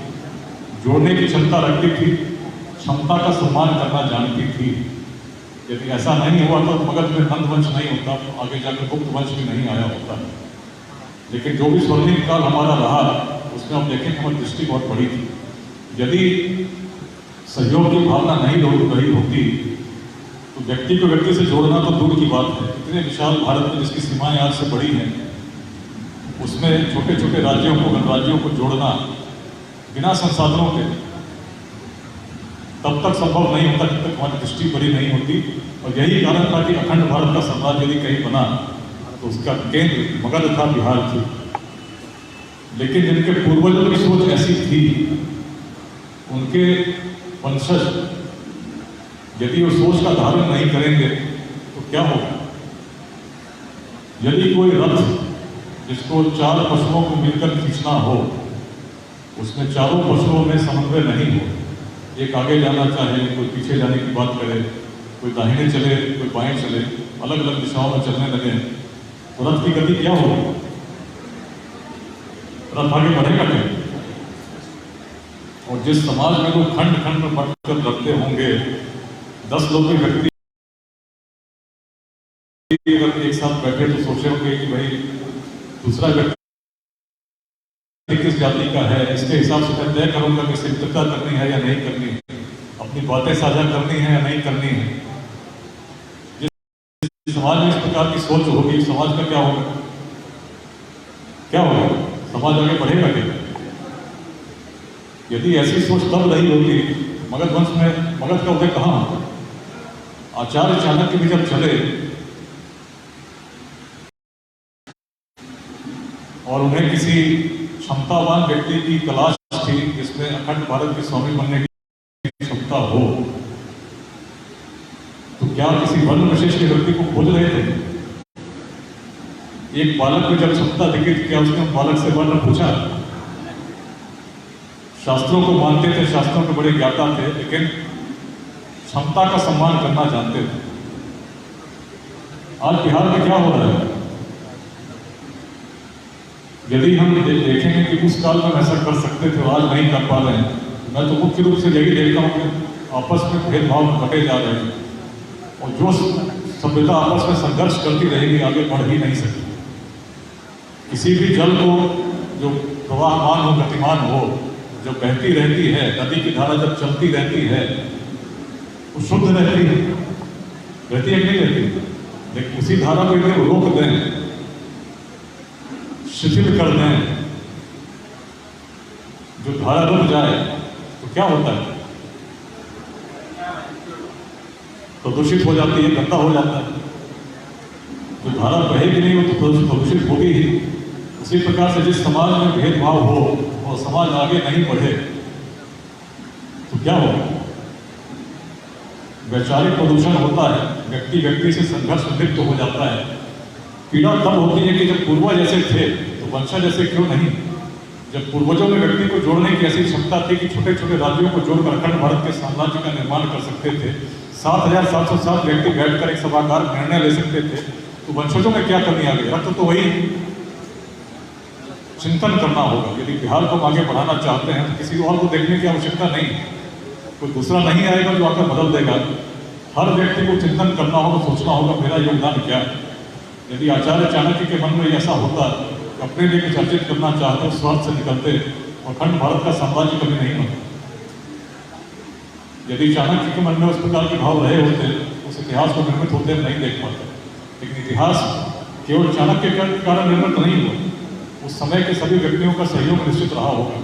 जोड़ने की क्षमता रखती थी, क्षमता का सम्मान करना जानती थी। यदि ऐसा नहीं हुआ तो मगध में नंद वंश नहीं होता, तो आगे जाकर गुप्त वंश भी नहीं आया होता। लेकिन जो भी स्वर्णिम काल हमारा रहा उसमें हम देखें हमारी दृष्टि बहुत बड़ी थी। यदि सहयोग की भावना नहीं रही होती तो व्यक्ति को व्यक्ति से जोड़ना तो दूर की बात है। इतने विशाल भारत में जिसकी सीमाएं आज से बड़ी हैं, उसमें छोटे छोटे राज्यों को, गणराज्यों को जोड़ना बिना संसाधनों के तब तक संभव नहीं होता जब तक हमारी दृष्टि बड़ी नहीं होती। और यही कारण था कि अखंड भारत का साम्राज्य यदि कहीं बना तो उसका केंद्र मगध था, बिहार थी। लेकिन जिनके पूर्वजों की सोच ऐसी थी, उनके वंशज यदि वो सोच का धारण नहीं करेंगे तो क्या होगा? यदि कोई रथ जिसको 4 पशुओं को मिलकर खींचना हो, उसमें चारों पशुओं में समन्वय नहीं हो, एक आगे जाना चाहे, कोई पीछे जाने की बात करे, कोई दाहिने चले, कोई बाएं चले, अलग अलग दिशाओं में चलने लगे, तो रथ की गति क्या होगी? रथ आगे बढ़ेगा क्या? और जिस समाज में लोग खंड खंड में बांटकर रखते होंगे, 10 लोग के व्यक्ति अगर एक साथ बैठे तो सोचे होंगे कि भाई दूसरा व्यक्ति किस जाति का है, इसके हिसाब से मैं तय करूंगा कि इससे मित्रता करनी है या नहीं करनी है, अपनी बातें साझा करनी है या नहीं करनी है। जिस समाज में इस प्रकार की सोच होगी, समाज का क्या होगा? क्या होगा? समाज आगे बढ़ेगा क्या? यदि ऐसी सोच तब रही होगी, मगध वंश में मगध का उदय कहाँ होगा? आचार्य चाणक्य भी जब चले और उन्हें किसी क्षमतावान व्यक्ति की तलाश थी जिसमें अखंड भारत के स्वामी बनने की क्षमता हो, तो क्या किसी वर्ण विशेष के व्यक्ति को खोज रहे थे? एक बालक में जब क्षमता दिखी, क्या उसने बालक से वर्ण पूछा? शास्त्रों को मानते थे, शास्त्रों के बड़े ज्ञाता थे, लेकिन क्षमता का सम्मान करना जानते थे। आज बिहार में क्या हो रहा है? यदि हम देखेंगे कि उस काल में ऐसा कर सकते थे, आज नहीं कर पा रहे हैं, मैं तो मुख्य रूप से यही देखता हूँ कि आपस में भेदभाव घटे जा रहे हैं, और जो सभ्यता आपस में संघर्ष करती रहेगी, आगे बढ़ ही नहीं सकती। किसी भी जल को जो प्रवाहमान हो, गतिमान हो, जो बहती रहती है, नदी की धारा जब चलती रहती है, वो शुद्ध रहती है, रहती है कि नहीं रहती? लेकिन उसी धारा को यदि रोक दें, शिथिल कर दें, जो धारा रुक जाए, तो क्या होता है? प्रदूषित हो जाती है, गंदा हो जाता है। जो धारा बहेगी नहीं, वो तो प्रदूषित होगी ही। उसी प्रकार से जिस समाज में भेदभाव हो और समाज आगे नहीं बढ़े, तो क्या होगा? वैचारिक प्रदूषण होता है, व्यक्ति व्यक्ति से संघर्ष लिप्त हो जाता है। पीड़ा तब होती है कि जब पूर्वज जैसे थे तो वंशज जैसे क्यों नहीं? जब पूर्वजों में व्यक्ति को जोड़ने की ऐसी क्षमता थी कि छोटे छोटे राज्यों को जोड़कर अखंड भारत के साम्राज्य का निर्माण कर सकते थे, 7,707 व्यक्ति बैठकर एक सभागार में निर्णय ले सकते थे, तो वंशजों में क्या कमी आ गई? रक्त तो वही। चिंतन करना होगा। यदि बिहार को आगे बढ़ाना चाहते हैं तो किसी और को देखने की आवश्यकता नहीं, कोई दूसरा नहीं आएगा जो आकर बदल देगा। हर व्यक्ति को चिंतन करना होगा, सोचना होगा मेरा योगदान क्या है। यदि आचार्य चाणक्य के मन में ऐसा होता, अपने लिए कुछ अर्जित करना चाहते, स्वार्थ से निकलते और अखंड भारत का साम्राज्य कभी नहीं बनता। यदि चाणक्य के मन में उस प्रकार के भाव रहे होते, उस इतिहास को निर्मित होते हम नहीं देख पाते। लेकिन इतिहास केवल चाणक्य के कारण निर्मित नहीं हुआ, उस समय के सभी व्यक्तियों का सहयोग निश्चित रहा होगा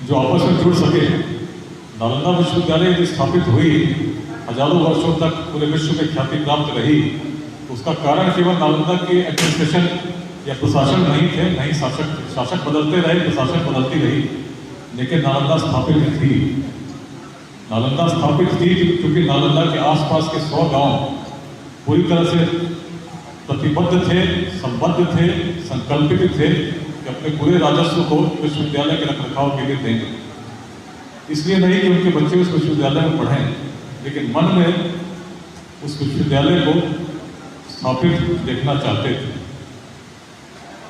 जो आपस में जुड़ सके। नालंदा विश्वविद्यालय यदि स्थापित हुई, हजारों वर्षों तक पूरे विश्व में ख्याति प्राप्त रही, तो उसका कारण केवल नालंदा के एडमिनिस्ट्रेशन या प्रशासन नहीं थे, नहीं शासक बदलते रहे, प्रशासन बदलती रही, लेकिन नालंदा स्थापित थी। नालंदा स्थापित थी क्योंकि नालंदा के आसपास के 100 गांव पूरी तरह से प्रतिबद्ध थे, संबद्ध थे, संकल्पित थे कि अपने पूरे राजस्व को विश्वविद्यालय के रखरखाव के लिए देंगे। इसलिए नहीं कि उनके बच्चे उस विश्वविद्यालय में पढ़ें, लेकिन मन में उस विश्वविद्यालय को स्थापित देखना चाहते थे।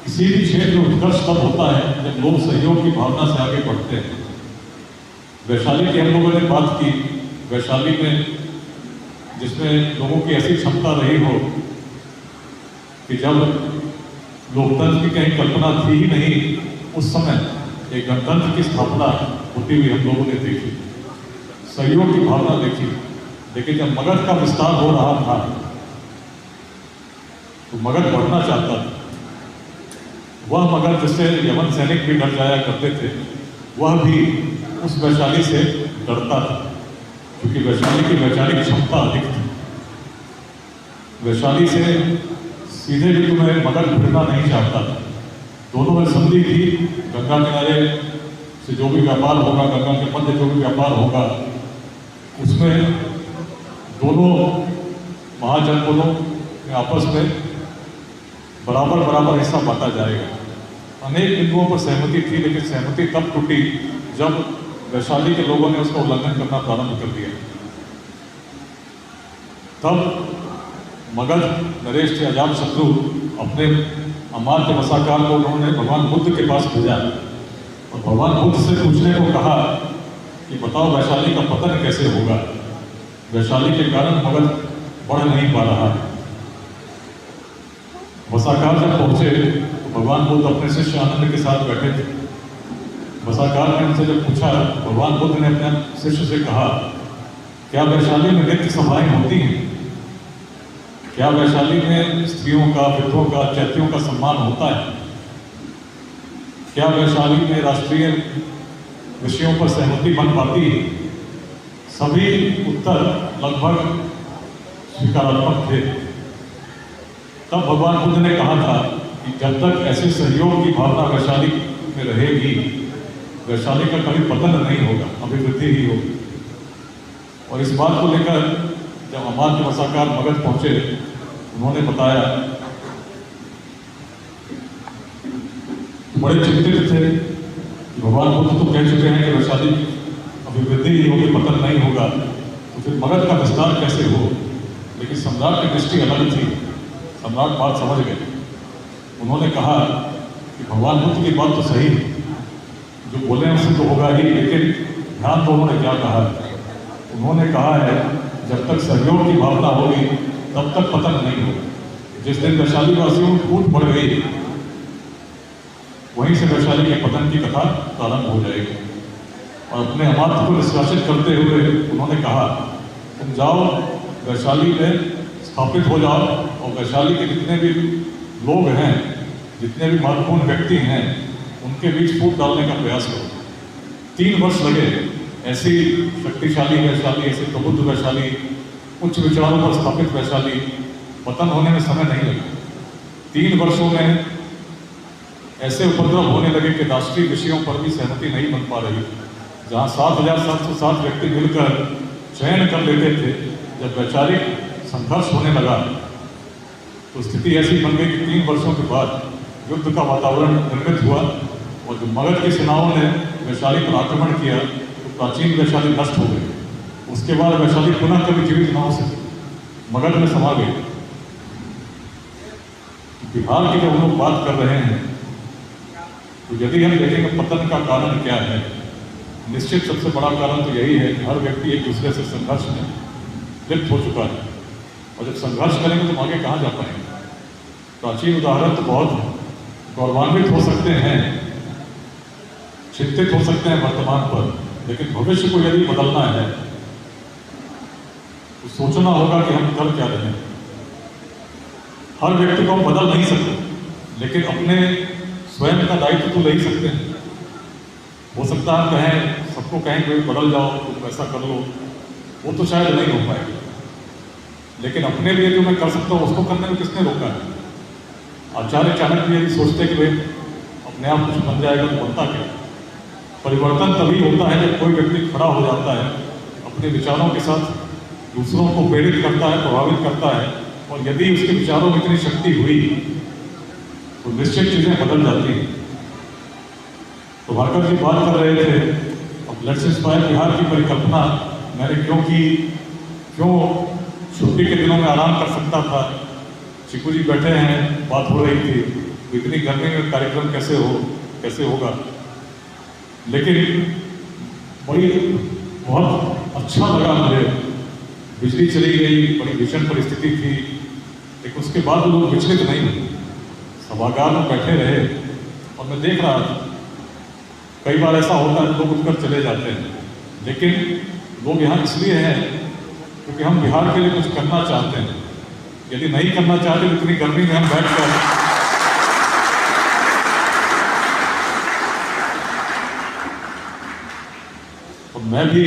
किसी भी क्षेत्र में उत्कर्ष तब होता है जब लोग सहयोग की भावना से आगे बढ़ते हैं। वैशाली की हम लोगों ने बात की, वैशाली में जिसमें लोगों की ऐसी क्षमता रही हो कि जब लोकतंत्र की कहीं कल्पना थी ही नहीं, उस समय एक गणतंत्र की स्थापना होती हुई हम लोगों ने देखी, सहयोग की भावना देखी। लेकिन जब मगध का विस्तार हो रहा था तो मगध बढ़ना चाहता था। वह मगध जिससे यमन सैनिक भी डर जाया करते थे, वह भी उस वैशाली से डरता था, क्योंकि वैशाली की वैचारिक क्षमता अधिक थी। वैशाली से सीधे भी तुम्हें मगध भिड़ना नहीं चाहता था। दोनों में संधि थी, गंगा किनारे से जो भी व्यापार होगा, गंगा के मध्य जो भी व्यापार होगा, उसमें दोनों महाजनपदों में आपस में बराबर बराबर हिस्सा बांटा जाएगा। अनेक बिंदुओं पर सहमति थी, लेकिन सहमति तब टूटी जब वैशाली के लोगों ने उसका उल्लंघन करना प्रारंभ कर दिया। तब मगध नरेश के अजातशत्रु अपने अमात्य वसाकार को उन्होंने भगवान बुद्ध के पास भेजा और भगवान बुद्ध से पूछने को कहा कि बताओ वैशाली का पतन कैसे होगा। वैशाली के कारण मगध बढ़ नहीं पा रहा है। बसाकार जब पहुंचे तो भगवान बुद्ध अपने शिष्य आनंद के साथ बैठे थे। बसाकार ने उनसे जब पूछा, भगवान बुद्ध ने अपने शिष्य से कहा, क्या वैशाली में नित्य सभाएं होती हैं? क्या वैशाली में स्त्रियों का, विधवों का, चैत्यों का सम्मान होता है? क्या वैशाली में राष्ट्रीय विषयों पर सहमति बन पाती है? सभी उत्तर लगभग स्वीकारात्मक थे। तब भगवान बुद्ध ने कहा था कि जब तक ऐसे सहयोग की भावना वैशाली में रहेगी, वैशाली का कभी पतन नहीं होगा, अभिवृद्धि ही होगी। और इस बात को लेकर जब अमात्य बसाकार मगध पहुंचे, उन्होंने बताया, बड़े चिंतित थे कि भगवान बुद्ध तो कह चुके हैं कि वैशाली अभिवृद्धि ही होगी, पतन नहीं होगा, तो फिर मगध का विस्तार कैसे हो? लेकिन सम्राट की दृष्टि अलग थी। सम्राट बात समझ गए। उन्होंने कहा कि भगवान बुद्ध की बात तो सही है, जो बोले उससे तो होगा ही, लेकिन ध्यान तो उन्होंने क्या कहा? उन्होंने कहा है, जब तक सहयोग की भावना होगी तब तक पतन नहीं होगा। जिस दिन वैशाली वासियों में फूट पड़ गई, वहीं से वैशाली के पतन की कथा प्रारंभ हो जाएगी। और अपने अमात्य को निष्कासित करते हुए उन्होंने कहा, तुम जाओ वैशाली में स्थापित हो जाओ और वैशाली के जितने भी लोग हैं, जितने भी महत्वपूर्ण व्यक्ति हैं, उनके बीच फूट डालने का प्रयास करो। 3 वर्ष लगे ऐसी शक्तिशाली वैशाली, ऐसी प्रबुद्ध वैशाली, उच्च विचारों पर स्थापित वैशाली पतन होने में समय नहीं लगा। 3 वर्षों में ऐसे उपद्रव होने लगे कि राष्ट्रीय विषयों पर भी सहमति नहीं बन पा रही। जहाँ 7,707 व्यक्ति मिलकर चयन कर लेते थे, जब वैचारिक संघर्ष होने लगा तो स्थिति ऐसी बन गई कि 3 वर्षों के बाद युद्ध का वातावरण निर्मित हुआ और जो मगध की सेनाओं ने वैशाली पर आक्रमण किया तो प्राचीन वैशाली नष्ट हो गई। उसके बाद वैशाली पुनः कभी जीवित न हो सकी, मगध में समा गई। बिहार की जब हम लोग बात कर रहे हैं तो यदि हम देखेंगे पतन का कारण क्या है, निश्चित सबसे बड़ा कारण तो यही है कि हर व्यक्ति एक दूसरे से संघर्ष में लिप्त हो चुका है। और जब संघर्ष करेंगे तो आगे कहाँ जा पाएंगे? प्राचीन उदाहरण तो बहुत गौरवान्वित हो सकते हैं, चिंतित हो सकते हैं वर्तमान पर, लेकिन भविष्य को यदि बदलना है तो सोचना होगा कि हम कर क्या रहे हैं। हर व्यक्ति को हम बदल नहीं सकते, लेकिन अपने स्वयं का दायित्व तो ले ही सकते हैं। हो सकता है कहें, सबको कहें कि बदल जाओ, तुम ऐसा कर लो, वो तो शायद नहीं हो पाएगा। लेकिन अपने लिए जो मैं कर सकता हूँ उसको करने में किसने रोका है? आचार्य चाणक्य यदि सोचते कि भाई अपने आप कुछ बन जाएगा तो बनता क्या? परिवर्तन तभी होता है जब कोई व्यक्ति खड़ा हो जाता है, अपने विचारों के साथ दूसरों को प्रेरित करता है, प्रभावित करता है, और यदि उसके विचारों में इतनी शक्ति हुई तो निश्चित चीजें बदल जाती हैं। तो भार्गव जी बात कर रहे थे, अब लेट्स इंस्पायर बिहार की परिकल्पना मैंने क्यों छुट्टी के दिनों में आराम कर सकता था। चिकू जी बैठे हैं, बात हो रही थी, तो इतनी गर्मी में कार्यक्रम कैसे होगा। लेकिन बहुत अच्छा लगा मुझे। बिजली चली गई, बड़ी भीषण परिस्थिति थी, लेकिन उसके बाद लोग विचलित नहीं हुए, सभागार में बैठे रहे। और मैं देख रहा था, कई बार ऐसा होता है लोग उठकर चले जाते हैं, लेकिन लोग यहाँ इसलिए हैं क्योंकि हम बिहार के लिए कुछ करना चाहते हैं। यदि नहीं करना चाहते तो इतनी गर्मी में हम बैठकर तो मैं भी,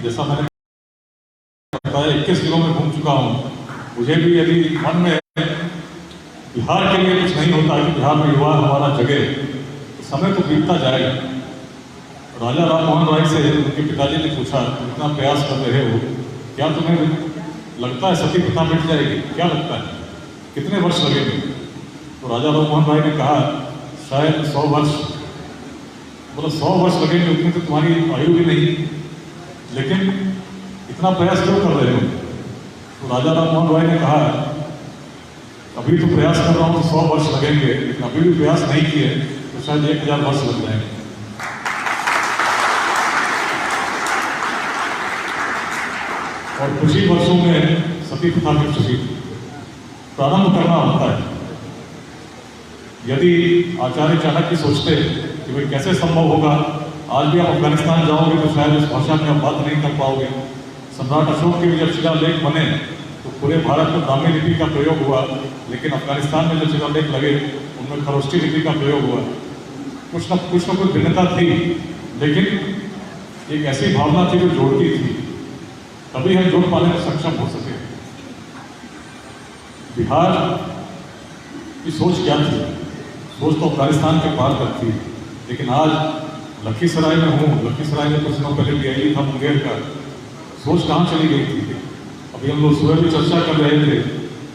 जैसा मैंने बताया, 21 जिलों में घूम चुका हूँ। मुझे भी यदि मन में बिहार के लिए कुछ नहीं होता है कि बिहार में युवा हमारा जगह, तो समय तो बीतता जाएगा। राजा राम मोहन राय से उनके पिताजी ने पूछा, इतना प्रयास कर रहे हो, क्या तुम्हें लगता है सती प्रथा मिट जाएगी? क्या लगता है कितने वर्ष लगेंगे? तो राजा राम मोहन राय ने कहा, शायद 100 वर्ष। बोला 100 वर्ष लगेंगे, उतनी तो तुम्हारी आयु भी नहीं, लेकिन इतना प्रयास क्यों कर रहे हो? तो राजा राम मोहन राय ने कहा, अभी तो प्रयास कर रहा हूँ तो 100 वर्ष लगेंगे, लेकिन अभी भी प्रयास नहीं किए तो शायद 1000 वर्ष लग जाएंगे। और कुछ ही वर्षों में सती तथा फिर शहीद प्रारंभ करना होता है। यदि आचार्य चाणक्य सोचते कि भाई कैसे संभव होगा, आज भी आप अफगानिस्तान जाओगे तो शायद इस भाषा में आप बात नहीं कर पाओगे। सम्राट अशोक के भी जब शिलालेख बने तो पूरे भारत में ब्राह्मी लिपि का प्रयोग हुआ, लेकिन अफगानिस्तान में जो शिलालेख लगे उनमें खरोष्टी लिपि का प्रयोग हुआ। कुछ न कुछ भिन्नता थी, लेकिन एक ऐसी भावना थी जो जोड़ती थी, तभी हम जोड़ पाने में सक्षम हो सके। बिहार की सोच क्या थी? सोच तो अफगानिस्तान के पार तक थी, लेकिन आज लखीसराय में हूँ, लखीसराय में कुछ दिनों पहले डीआईजी था मुंगेर का, सोच कहाँ चली गई थी? अभी हम लोग सुबह भी चर्चा कर रहे थे,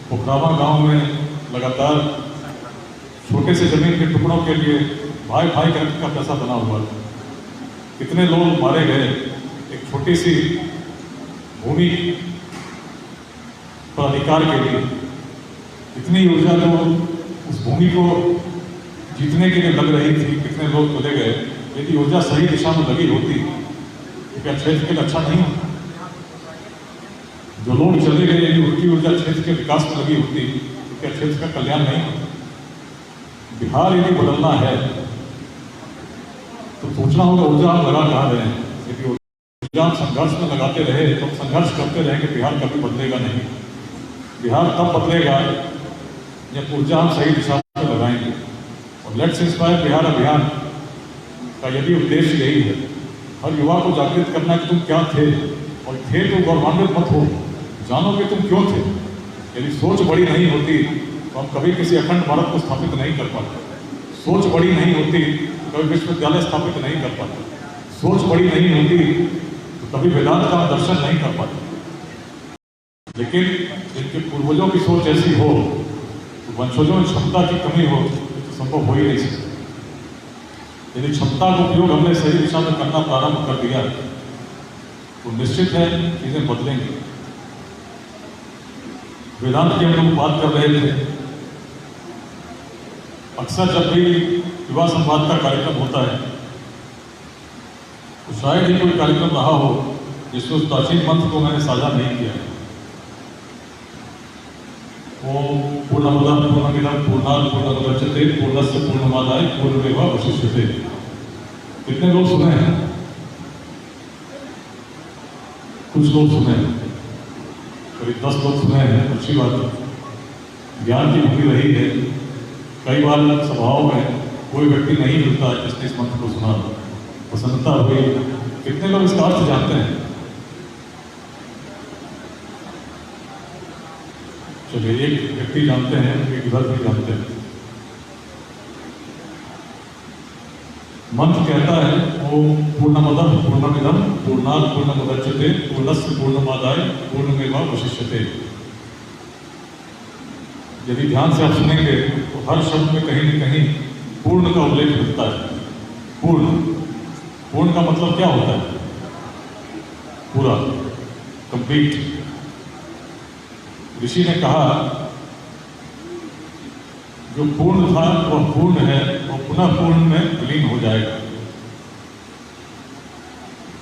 पोखरावा गांव में लगातार छोटे से जमीन के टुकड़ों के लिए भाई भाई का पैसा बना हुआ था। कितने लोग मारे गए एक छोटी सी भूमि पर अधिकार के लिए। इतनी ऊर्जा जो उस भूमि को जीतने के लिए लग रही थी, कितने लोग चले गए। यदि ऊर्जा सही दिशा में लगी होती तो क्या क्षेत्र के लिए अच्छा नहीं होता? जो लोग चले गए, यदि उनकी ऊर्जा क्षेत्र के विकास में लगी होती तो क्या क्षेत्र का कल्याण नहीं होता? बिहार यदि बदलना है तो सोचना होगा ऊर्जा हम लगा कहाँ रहे हैं। यदि ऊर्जा हम संघर्ष में लगाते रहे तो संघर्ष करते रहे कि बिहार कभी बदलेगा नहीं। बिहार तब बदलेगा जब ऊर्जा हम सही दिशा में लगाएंगे। और लेट्स इंस्पायर बिहार अभियान का यदि उद्देश्य यही है, हर युवा को जागृत करना कि तुम क्या थे, और थे तो गौरवान्वित मत हो, जानो कि तुम क्यों थे। यदि सोच बड़ी नहीं होती तो हम कभी किसी अखंड भारत को स्थापित नहीं कर पाते। सोच बड़ी नहीं होती तो कभी विश्वविद्यालय स्थापित नहीं कर पाते। सोच बड़ी नहीं होती तो कभी वेदांत का दर्शन नहीं कर पाते। लेकिन जिनके पूर्वजों की सोच ऐसी हो तो वंशजों में क्षमता की कमी हो तो संभव हो ही नहीं सकता। यदि क्षमता का उपयोग हमने सही दिशा में करना प्रारंभ कर दिया तो निश्चित है चीजें बदलेंगी। वेदांत की हम लोग बात कर रहे थे। अक्सर जब भी युवा संवाद का कार्यक्रम होता है तो शायद ही कोई कार्यक्रम रहा हो जिसमें उस प्राचीन मंत्र को मैंने साझा नहीं किया। ओम पूर्णमदः पूर्णमिदं पूर्णात् पूर्णमुदच्यते पूर्णस्य पूर्णमादाय पूर्णमेवावशिष्यते। कितने लोग सुने हैं? कुछ लोग सुने हैं, करीब 10 लोग सुने हैं। अच्छी बात है, ज्ञान की भूमि रही है। कई बार सभाओं में कोई व्यक्ति नहीं मिलता जिसने इस मंत्र को सुना, प्रसन्नता हुई। कितने लोग इसका अर्थ जानते हैं? चलिए, एक व्यक्ति जानते हैं, एक इधर भी जानते हैं। मंत्र कहता है ओम पूर्णमदः पूर्णमिदं पूर्णात् पूर्णमुदच्यते पूर्णस्य पूर्णमादाय पूर्णमेवावशिष्यते। यदि ध्यान से आप सुनेंगे तो हर शब्द में कहीं न कहीं पूर्ण का उल्लेख मिलता है। पूर्ण का मतलब क्या होता है? पूरा, कंप्लीट। ऋषि ने कहा जो पूर्ण था वह पूर्ण है, वह पुनः पूर्ण में विलीन हो जाएगा।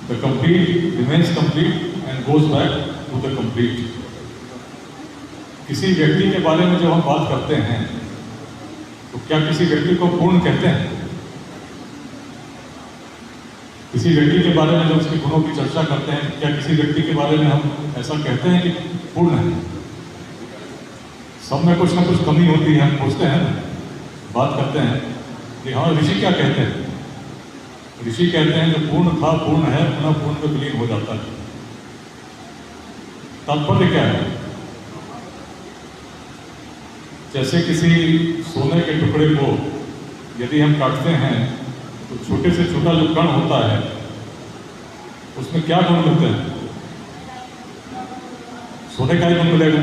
The complete remains complete and goes back to the complete. किसी व्यक्ति के बारे में जब हम बात करते हैं तो क्या किसी व्यक्ति को पूर्ण कहते हैं? किसी व्यक्ति के बारे में जब उसके गुणों की चर्चा करते हैं, क्या किसी व्यक्ति के बारे में हम ऐसा कहते हैं कि पूर्ण है? सब में कुछ ना कुछ कमी होती है, हम पूछते हैं, बात करते हैं कि हाँ ऋषि क्या कहते हैं? ऋषि कहते हैं जो पूर्ण था पूर्ण है, पुनः पूर्ण में विलीन हो जाता है। तात्पर्य क्या है? जैसे किसी सोने के टुकड़े को यदि हम काटते हैं तो छोटे से छोटा जो कण होता है उसमें क्या गुण मिलते हैं? सोने का ही गुण मिलेगा,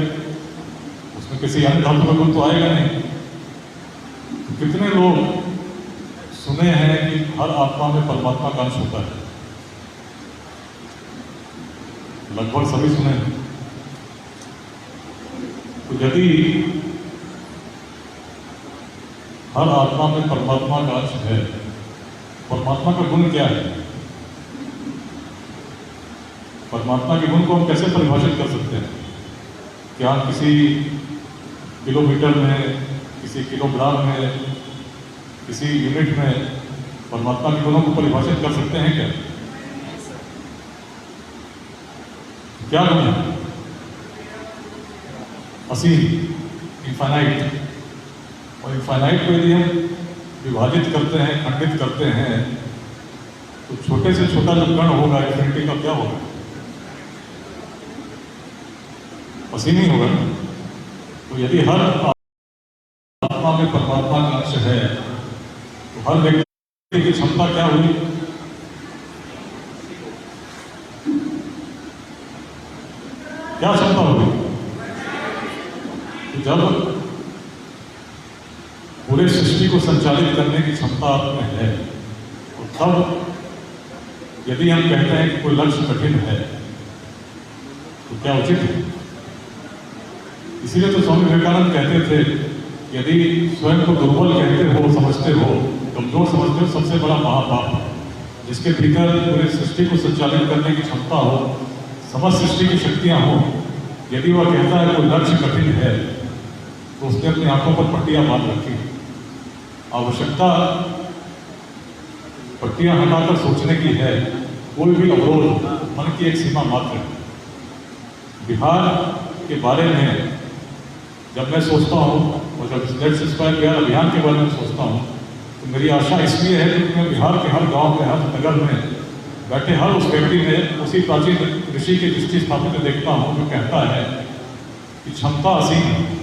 उसमें किसी अन्य धातु का गुण तो आएगा नहीं। तो कितने लोग सुने हैं कि हर आत्मा में परमात्मा का अंश होता है? लगभग सभी सुने हैं। तो यदि हर आत्मा में परमात्मा का अंश है, परमात्मा का गुण क्या है? परमात्मा के गुण को हम कैसे परिभाषित कर सकते हैं? क्या किसी किलोमीटर में, किसी किलोग्राम में, किसी यूनिट में परमात्मा के गुणों को परिभाषित कर सकते हैं क्या? क्या गुण है? असीम, इनफाइनाइट। और इनफाइनाइट को यदि हम विभाजित करते हैं, खंडित करते हैं, तो छोटे से छोटा जो कण होगा इन्फिनिटी का क्या होगा? असीम ही होगा। तो यदि हर आत्मा में परमात्मा का अंश है, तो हर व्यक्ति की क्षमता क्या हुई? क्या क्षमता होगी? तो जब पूरे सृष्टि को संचालित करने की क्षमता आप में है, तो तब यदि हम कहते हैं कि कोई लक्ष्य कठिन है, तो क्या उचित है? इसीलिए तो स्वामी विवेकानंद कहते थे, यदि स्वयं को दुर्बल कहते हो, समझते हो, कमजोर समझते हो, सबसे बड़ा महापाप। जिसके भीतर पूरी सृष्टि को संचालित करने की क्षमता हो, समस्त सृष्टि की शक्तियां हो, यदि वह कहता है कोई लक्ष्य कठिन है, तो उसने अपनी आंखों पर पट्टियां बांध रखी। आवश्यकता पट्टियां हटाकर सोचने की है। कोई भी अवरोध मन की एक सीमा मात्र है। बिहार के बारे में जब मैं सोचता हूँ, और जब लेट्स इंस्पायर बिहार अभियान के बारे में सोचता हूँ, तो मेरी आशा इसलिए है कि मैं बिहार के हर गांव में, हर नगर में बैठे हर उस व्यक्ति में उसी प्राचीन ऋषि की दृष्टि स्थापित देखता हूँ जो कहता है कि क्षमता असीम है।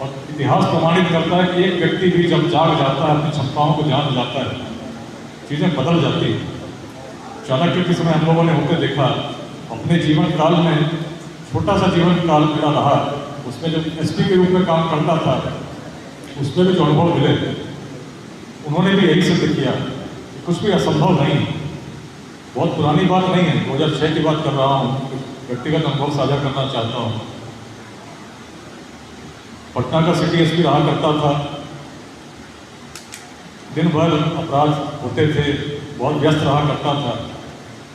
और इतिहास प्रमाणित करता है कि एक व्यक्ति भी जब जाग जाता है, अपनी क्षमताओं को जान जाता है, चीज़ें बदल जाती हैं। चाणक्य के समय हम लोगों ने होते देखा। अपने जीवन काल में छोटा सा जीवन काल मेरा रहा, उसमें जब एसपी के रूप में काम करता था, उसमें भी जो अनुभव मिले, उन्होंने भी यही सिद्ध किया कि कुछ भी असंभव नहीं। बहुत पुरानी बात नहीं है, 2006 की बात कर रहा हूँ, व्यक्तिगत अनुभव साझा करना चाहता हूँ। पटना का सिटी एसपी रहा करता था। दिन भर अपराध होते थे, बहुत व्यस्त रहा करता था।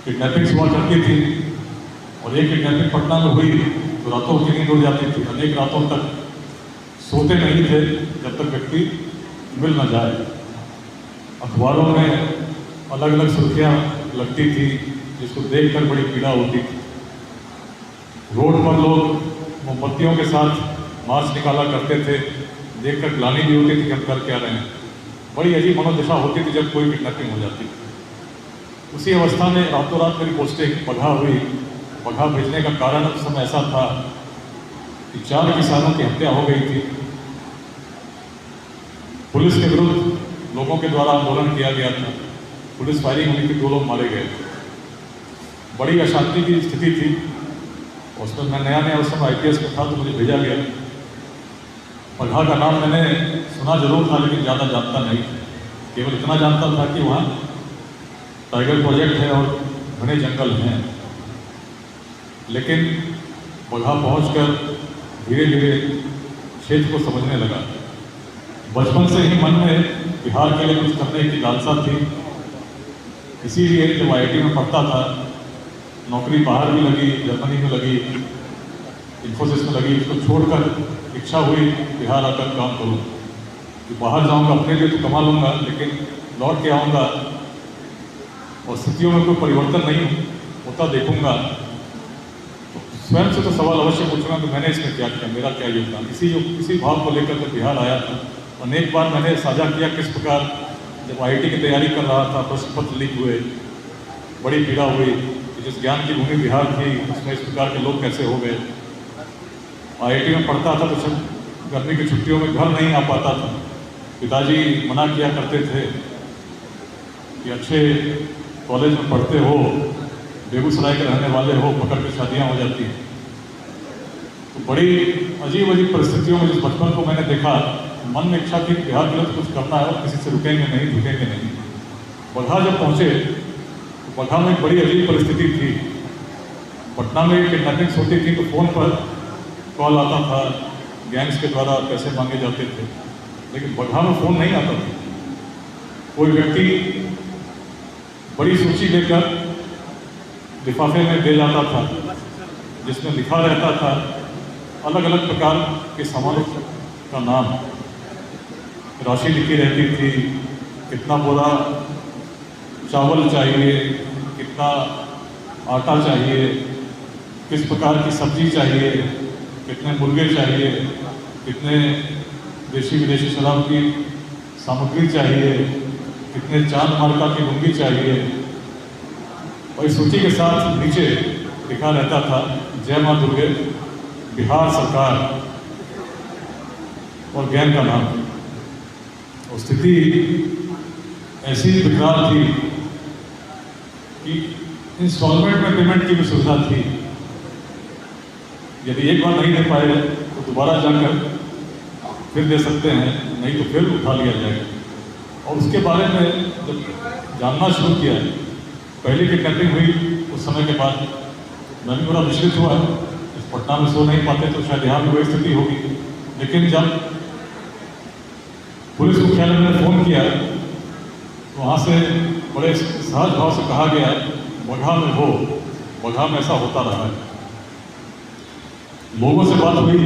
किडनैपिंग्स हुआ करती थी, और एक किडनैपिंग पटना में हुई तो रातों की नींद उड़ जाती थी। अनेक रातों तक सोते नहीं थे जब तक व्यक्ति मिल न जाए। अखबारों में अलग अलग सुर्खियाँ लगती थी, जिसको देखकर बड़ी पीड़ा होती थी। रोड पर लोग मोमबत्तियों के साथ मार्च निकाला करते थे, देखकर ग्लानि भी होती थी कि हम कर क्या रहे हैं। बड़ी अजीब मनोदशा होती थी जब कोई किडनैपिंग हो जाती थी। उसी अवस्था में रातों रात मेरी पोस्टिंग बघा हुई। बघा भेजने का कारण उस समय ऐसा था कि 4 किसानों की हत्या हो गई थी। पुलिस के विरुद्ध लोगों के द्वारा आंदोलन किया गया था। पुलिस फायरिंग हुई थी, 2 लोग मारे गए। बड़ी अशांति की स्थिति थी। उसमें मैं नया उस समय IPS में था, तो मुझे भेजा गया। बघा का नाम मैंने सुना जरूर था, लेकिन ज़्यादा जानता नहीं। केवल इतना जानता था कि वहाँ टाइगर प्रोजेक्ट है और घने जंगल हैं। लेकिन बघा पहुंचकर धीरे धीरे क्षेत्र को समझने लगा। बचपन से ही मन में बिहार के लिए कुछ करने की लालसा थी। इसीलिए जब IIT में पढ़ता था, नौकरी बाहर भी लगी, जर्मनी में लगी, इन्फोसिस में लगी। उसको छोड़कर इच्छा हुई बिहार आकर काम करूँ। कि बाहर जाऊँगा, अपने लिए तो कमा लूँगा, लेकिन लौट के आऊँगा और स्थितियों में कोई परिवर्तन नहीं होता देखूँगा। तो स्वयं से तो सवाल अवश्य पूछूंगा कि मैंने इसमें क्या किया, मेरा क्या योगदान। इसी भाव को लेकर जब बिहार आया था, अनेक बार मैंने साझा किया किस प्रकार जब IIT की तैयारी कर रहा था, प्रश्न पत्र लीक हुए, बड़ी पीड़ा हुई। जिस ज्ञान की भूमि बिहार थी, उसमें इस प्रकार के लोग कैसे हो गए। IIT में पढ़ता था तो गर्मी की छुट्टियों में घर नहीं आ पाता था। पिताजी मना किया करते थे कि अच्छे कॉलेज में पढ़ते हो, बेगूसराय के रहने वाले हो, पकड़ के शादियाँ हो जाती हैं। तो बड़ी अजीब परिस्थितियों में जिस बचपन को मैंने देखा, मन में इच्छा थी बिहार के लिए कुछ करना है और किसी से रुकेंगे नहीं, झुकेंगे नहीं। बघा जब पहुँचे तो बघा में एक बड़ी अजीब परिस्थिति थी। पटना में किडनैपिंग्स होती थी तो फ़ोन पर कॉल आता था, गैंग्स के द्वारा पैसे मांगे जाते थे। लेकिन बघा में फ़ोन नहीं आता था। कोई व्यक्ति बड़ी सूची लेकर लिफाफे में दे जाता था, जिसमें लिखा रहता था अलग अलग प्रकार के सामानों का नाम, राशि लिखी रहती थी, कितना बोरा चावल चाहिए, कितना आटा चाहिए, किस प्रकार की सब्जी चाहिए, कितने मुर्गे चाहिए, कितने देशी विदेशी शराब की सामग्री चाहिए, कितने चांद मार्का की लुंगी चाहिए। और इस सूची के साथ नीचे लिखा रहता था जय मां दुर्गे, बिहार सरकार और गैंग का नाम। और स्थिति ऐसी विकराल थी कि इंस्टॉलमेंट में पेमेंट की भी सुविधा थी। यदि एक बार नहीं दे पाए तो दोबारा जाकर फिर दे सकते हैं, नहीं तो फिर उठा लिया जाएगा। और उसके बारे में जब जानना शुरू किया, पहली किडनैपिंग हुई उस समय के बाद मैं भी बड़ा विचलित हुआ। इस पटना में सो नहीं पाते तो शायद यहाँ भी वही स्थिति होगी। लेकिन जब पुलिस मुख्यालय ने फ़ोन किया तो वहाँ से बड़े सहज भाव से कहा गया बगहा में हो, बगहा में ऐसा होता रहा है। लोगों से बात हुई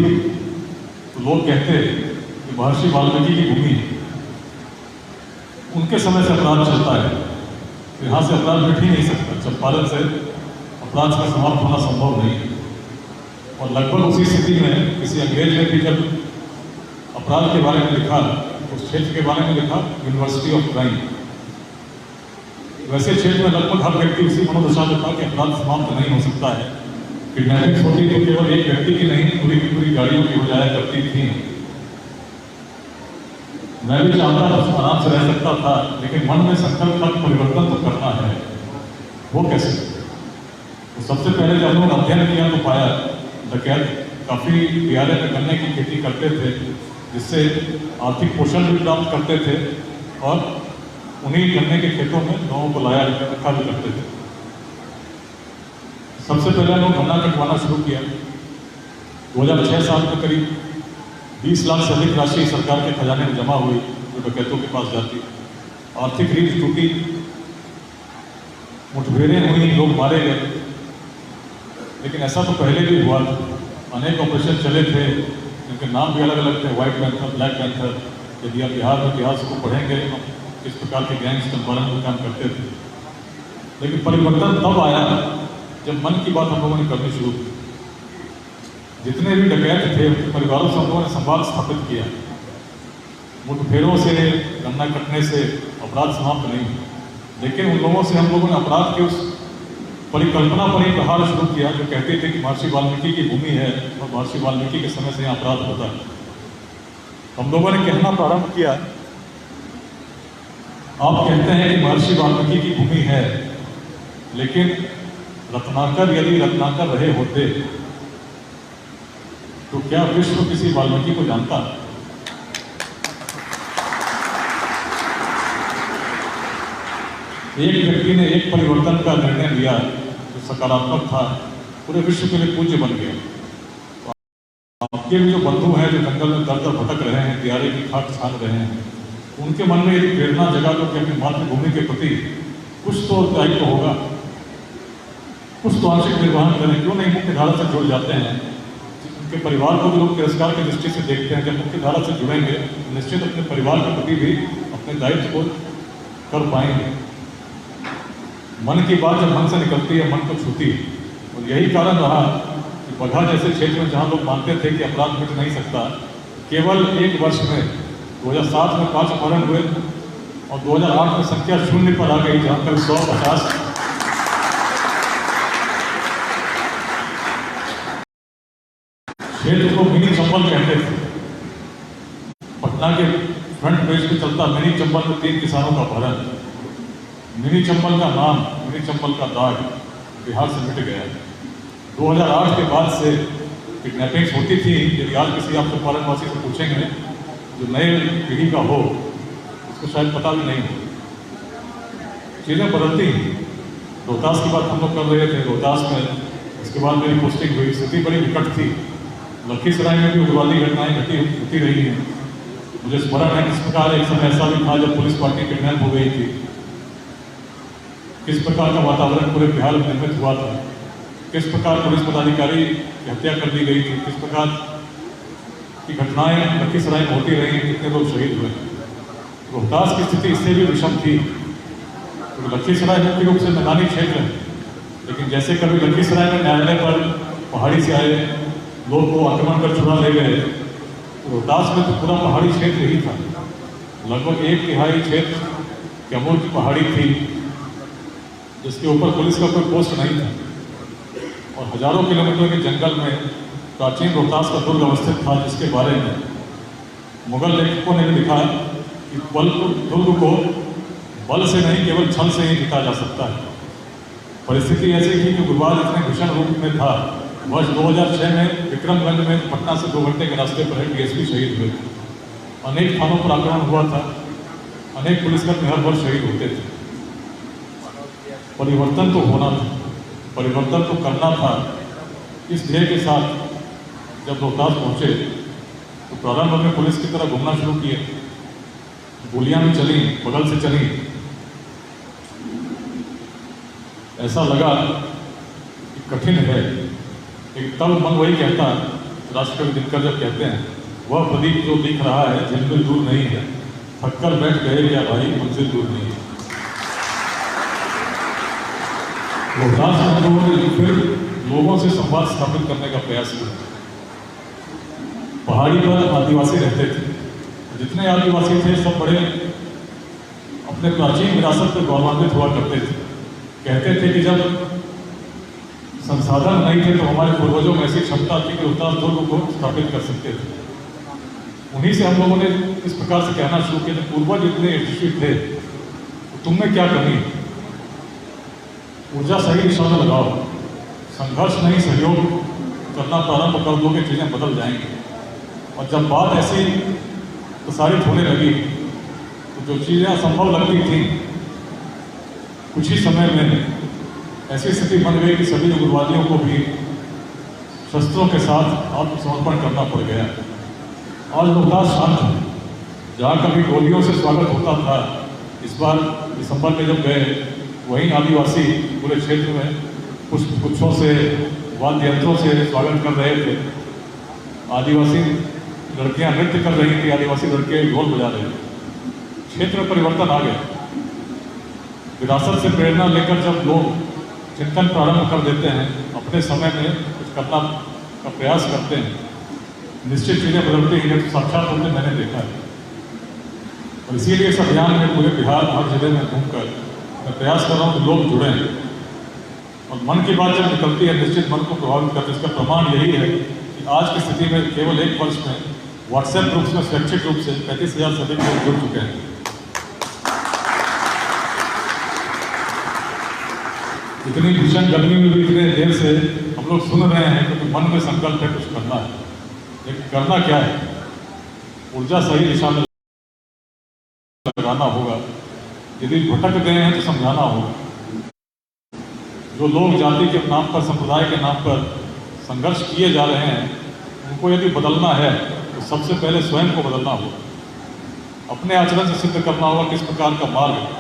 तो लोग कहते कि महर्षि वाल्मीकि की भूमि है, उनके समय से अपराध चलता है, तो यहाँ से अपराध मिट ही नहीं सकता। चंपारण से अपराध का समाप्त होना संभव नहीं है। और लगभग उसी स्थिति में किसी अंग्रेज ने भी जब अपराध के बारे में लिखा, उस क्षेत्र के बारे में लिखा यूनिवर्सिटी ऑफ क्राइम। वैसे क्षेत्र में लगभग हर व्यक्ति उसी मनोदशा में था कि अपराध समाप्त नहीं हो सकता है। किडनैपिंग होती तो केवल एक व्यक्ति की नहीं, पूरी की पूरी गाड़ियों की हो जाया करती थी। मैं भी चाहता था उसमें आराम से रह सकता था, लेकिन मन में संकल्प का परिवर्तन तो करना है। वो कैसे? तो सबसे पहले जब हम लोग अध्ययन किया तो पाया डकैत काफ़ी बिहार में गन्ने की खेती करते थे, जिससे आर्थिक पोषण भी प्राप्त करते थे और उन्हीं गन्ने के खेतों में लोगों को लाया रखा भी करते थे। सबसे पहले हम लोग गन्ना कटवाना शुरू किया। 2006 साल में करीब 20 लाख से अधिक राशि सरकार के खजाने में जमा हुई, जो डकैतों के पास जाती। आर्थिक रीढ़ टूटी, मुठभेड़ें हुई, लोग मारे गए। लेकिन ऐसा तो पहले भी हुआ था, अनेक ऑपरेशन चले थे जिनके नाम भी अलग अलग थे, व्हाइट पैंथर, ब्लैक पैंथर। यदि आप बिहार में इतिहास को पढ़ेंगे किस प्रकार के गैंग्स चंपारण में काम करते थे। लेकिन परिवर्तन तब आया जब मन की बात हम लोगों ने करनी शुरू की। जितने भी डकैत थे उनके परिवारों से हम लोगों ने संवाद स्थापित किया। मुठभेड़ों से, गन्ना कटने से अपराध समाप्त नहीं, लेकिन उन लोगों से हम लोगों ने अपराध के उस परिकल्पना पर ही प्रहार शुरू किया जो कहते थे कि महर्षि वाल्मीकि की भूमि है और महर्षि वाल्मीकि के समय से यहाँ अपराध होता है। हम लोगों ने कहना प्रारंभ किया, आप कहते हैं कि महर्षि वाल्मीकि की भूमि है, लेकिन रत्नाकर यदि रत्नाकर रहे होते तो क्या विश्व किसी वाल्मीकि को जानता? एक व्यक्ति ने एक परिवर्तन का निर्णय लिया जो सकारात्मक था, पूरे विश्व के लिए पूज्य बन गया। तो आपके भी जो बंधु हैं जो जंगल में दर दर भटक रहे हैं, दियारे की खाक छान रहे हैं, उनके मन में यदि प्रेरणा जगा तो कि अपनी मातृभूमि के प्रति कुछ तो दायित्व होगा, कुछ तो आंशिक निर्वहन करें। क्यों नहीं मुख्य धारा से जुड़ जाते हैं? उनके परिवार को भी लोग तिरस्कार की दृष्टि से देखते हैं। जब मुख्य धारा से जुड़ेंगे निश्चित अपने परिवार के प्रति भी अपने दायित्व को कर पाएंगे। मन की बात जब मन से निकलती है, मन को छूती है। और यही कारण रहा कि बगहा जैसे क्षेत्र में जहाँ लोग मानते थे कि अपराध मिट नहीं सकता, केवल एक वर्ष में 2007 में 5 अपहरण हुए और 2008 में संख्या 0 पर आ गई, जहाँ तक 150 क्षेत्र को मिनी चंबल कहते थे। पटना के फ्रंट पेज पे चलता मिनी चंबल में 3 किसानों का अपहरण। मिनी चंबल का नाम, मिनी चंबल का दाग बिहार से मिट गया। 2008 के बाद से किडनैपिंग्स होती थी। यदि आज किसी आप चंपारणवासी से पूछेंगे जो नए पीढ़ी का हो, उसको शायद पता भी नहीं हो। चीज़ें बदलती हैं। रोहतास की बात हम लोग कर रहे थे। रोहतास में उसके बाद मेरी पोस्टिंग हुई, स्थिति बड़ी विकट थी। लखीसराय में भी उग्रवादी घटनाएं होती रही हैं। मुझे स्मरण है किस प्रकार एक समय ऐसा भी था जब पुलिस पार्टी किडनैप हो गई थी, किस प्रकार का वातावरण पूरे बिहार में निर्मित हुआ था, किस प्रकार पुलिस पदाधिकारी की हत्या कर दी गई थी, किस प्रकार की घटनाएं लखीसराय में होती रही, कितने लोग शहीद हुए। रोहतास की स्थिति इससे भी विषम थी, तो लखीसराय मुख्य रूप से मैदानी क्षेत्र है, लेकिन जैसे कभी लखीसराय में न्यायालय पर पहाड़ी से आए लोग को आक्रमण कर छुड़ा ले गए, तो रोहतास में तो पूरा पहाड़ी क्षेत्र ही था। लगभग 1/3 क्षेत्र कैमूर की पहाड़ी थी, जिसके ऊपर पुलिस का कोई पोस्ट नहीं था, और हजारों किलोमीटर के जंगल में प्राचीन रोहतास का दुर्ग अवस्थित था, जिसके बारे में मुगल लेखकों ने भी लिखा कि दुर्ग को बल से नहीं केवल छल से ही जीता जा सकता है। परिस्थिति ऐसी थी कि गुरुवार इतने भीषण रूप में था। वर्ष 2006 में विक्रमगंज में पटना से 2 घंटे के रास्ते पर एक डीएसपी शहीद हुए। अनेक थानों पर आक्रमण हुआ था, अनेक पुलिसकर्मी हर वर्ष शहीद होते थे। परिवर्तन तो होना था, परिवर्तन तो करना था। इस ध्येय के साथ जब रोहतास पहुंचे तो प्रारंभ में पुलिस की तरह घूमना शुरू किए, गोलियां भी चली, बगल से चली। ऐसा लगा कि कठिन है, लेकिन तब मन वही कहता, राष्ट्रकवि दिनकर जब कहते हैं, वह प्रदीप जो दिख रहा है झिलमिल दूर नहीं है, थककर बैठ गए या भाई मंजिल दूर नहीं है। रोहतास में हम लोगों ने फिर लोगों से संवाद स्थापित करने का प्रयास किया। पहाड़ी पर आदिवासी रहते थे, जितने आदिवासी थे सब बड़े अपने प्राचीन विरासत पर गौरवान्वित हुआ करते थे। कहते थे कि जब संसाधन नहीं थे तो हमारे पूर्वजों में ऐसी क्षमता थी कि रोहतास दुर्ग को स्थापित कर सकते थे। उन्हीं से हम लोगों ने इस प्रकार से कहना शुरू किया, पूर्वज इतने यशस्वी थे तो तुम में क्या कमी, ऊर्जा सही दिशा में लगाओ, संघर्ष नहीं सहयोग करना प्रारंभ कर दो कि चीजें बदल जाएंगी। और जब बात ऐसी प्रसारित होने लगी तो जो चीजें असंभव लगती थी, कुछ ही समय में ऐसी स्थिति बन गई कि सभी उग्रवादियों को भी शस्त्रों के साथ आत्मसमर्पण करना पड़ गया। आज रोहतास शांत है, जहाँ कभी गोलियों से स्वागत होता था, इस बार दिसंबर में जब गए वहीं आदिवासी पूरे क्षेत्र में पुष्पगुच्छों से, वाद्य यंत्रों से स्वागत कर रहे थे। आदिवासी लड़कियां नृत्य कर रही थी, आदिवासी लड़के ढोल बजा रहे थे। क्षेत्र में परिवर्तन आ गया। विरासत से प्रेरणा लेकर जब लोग चिंतन प्रारंभ कर देते हैं, अपने समय में कुछ करना का प्रयास करते हैं, निश्चित चीजें बदलती हैं। तो साक्षात रूप में मैंने देखा है, और इसीलिए इस अभियान में पूरे बिहार हर जिले में घूमकर मैं प्रयास कर रहा हूँ कि लोग जुड़ें। और मन की बात जब निकलती है निश्चित मन को प्रभावित करती है। इसका प्रमाण यही है कि आज की स्थिति में केवल 1 वर्ष में व्हाट्सएप ग्रुप्स में स्वैच्छिक रूप से 35,000 से अधिक लोग जुड़ चुके हैं। इतनी भीषण गर्मी में भी इतने देर से हम लोग सुन रहे हैं, क्योंकि मन में संकल्प है कुछ करना है। लेकिन करना क्या है? ऊर्जा सही दिशा में लगाना होगा। यदि भटक गए हैं तो समझाना होगा। जो लोग जाति के नाम पर, संप्रदाय के नाम पर संघर्ष किए जा रहे हैं, उनको यदि बदलना है तो सबसे पहले स्वयं को बदलना होगा। अपने आचरण से सिद्ध करना होगा किस प्रकार का मार्ग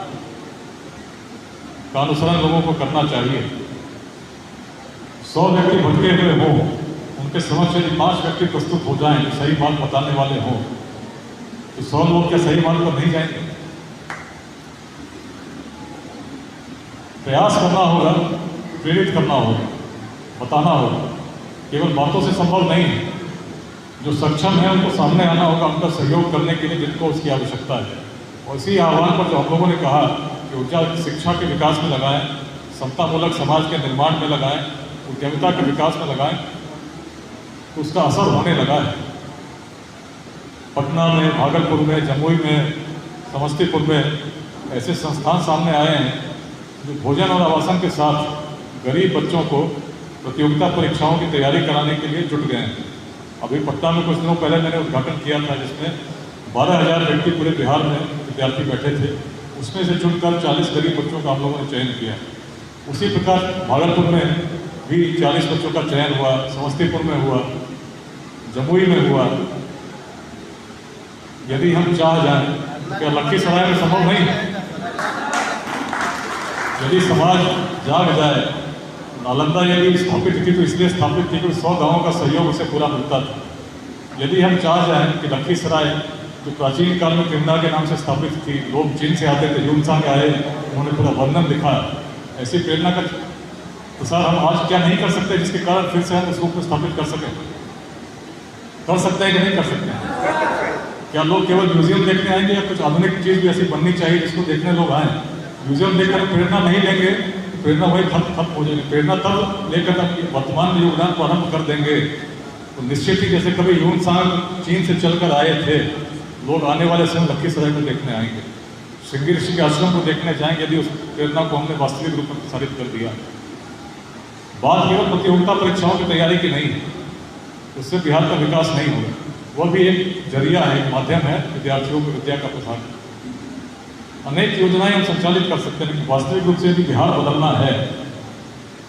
का अनुसरण लोगों को करना चाहिए। 100 व्यक्ति भटके हुए हों, उनके समक्ष यदि 5 व्यक्ति प्रस्तुत हो जाएं जो सही बात बताने वाले हों, तो 100 लोग क्या सही मार्ग पर नहीं जाएंगे? प्रयास करना होगा, प्रेरित करना होगा, बताना होगा। केवल बातों से संभव नहीं है। जो सक्षम है उनको सामने आना होगा, उनका सहयोग करने के लिए जिनको उसकी आवश्यकता है। और इसी आह्वान पर जो हम लोगों ने कहा कि ऊर्जा शिक्षा के विकास में लगाएं, समतामूलक समाज के निर्माण में लगाएं, उद्यमिता के विकास में लगाएं, तो उसका असर होने लगा है। पटना में, भागलपुर में, जमुई में, समस्तीपुर में ऐसे संस्थान सामने आए हैं जो भोजन और आवासन के साथ गरीब बच्चों को प्रतियोगिता परीक्षाओं की तैयारी कराने के लिए जुट गए हैं। अभी पटना में कुछ दिनों पहले मैंने उद्घाटन किया था, जिसमें 12,000 व्यक्ति पूरे बिहार में विद्यार्थी बैठे थे। उसमें से चुनकर 40 गरीब बच्चों का हम लोगों ने चयन किया। उसी प्रकार भागलपुर में भी 40 बच्चों का चयन हुआ, समस्तीपुर में हुआ, जमुई में हुआ। यदि हम चाह जाएं तो क्या लखीसराय में संभव नहीं है? यदि समाज जाग जाए, नालंदा यदि स्थापित थी तो इसलिए स्थापित थी कि 100 गांवों का सहयोग उसे पूरा मिलता था। यदि हम चाह जाएं कि लखीसराय जो प्राचीन काल में प्रेरणा के नाम से स्थापित थी, लोग चीन से आते थे, ह्यूनसांग आए, उन्होंने पूरा वर्णन लिखा, ऐसी प्रेरणा का प्रसार हम आज क्या नहीं कर सकते जिसके कारण फिर से हम उस रूप में स्थापित कर सकें? कर सकते हैं कि नहीं कर सकते हैं? क्या लोग केवल म्यूजियम देखने आएंगे या कुछ आधुनिक चीज़ भी ऐसी बननी चाहिए जिसको देखने लोग आएँ? म्यूजियम देखकर प्रेरणा नहीं लेंगे, प्रेरणा वही खत्म हो जाएगी। प्रेरणा तब लेकर तब वर्तमान में योगदान प्रारंभ कर देंगे तो निश्चित ही जैसे कभी ह्यूनसांग चीन से चलकर आए थे, लोग आने वाले समय लखीसराय को देखने आएंगे, श्रृंगी ऋषि के आश्रम को देखने जाएंगे यदि उस प्रेरणा को हमने वास्तविक रूप में प्रसारित कर दिया। बात केवल प्रतियोगिता परीक्षाओं की तैयारी की नहीं है, उससे बिहार का विकास नहीं होगा, वह भी एक जरिया है, एक माध्यम है विद्यार्थियों को विद्या का प्रसार। अनेक योजनाएं हम संचालित कर सकते हैं, लेकिन वास्तविक रूप से यदि बिहार बदलना है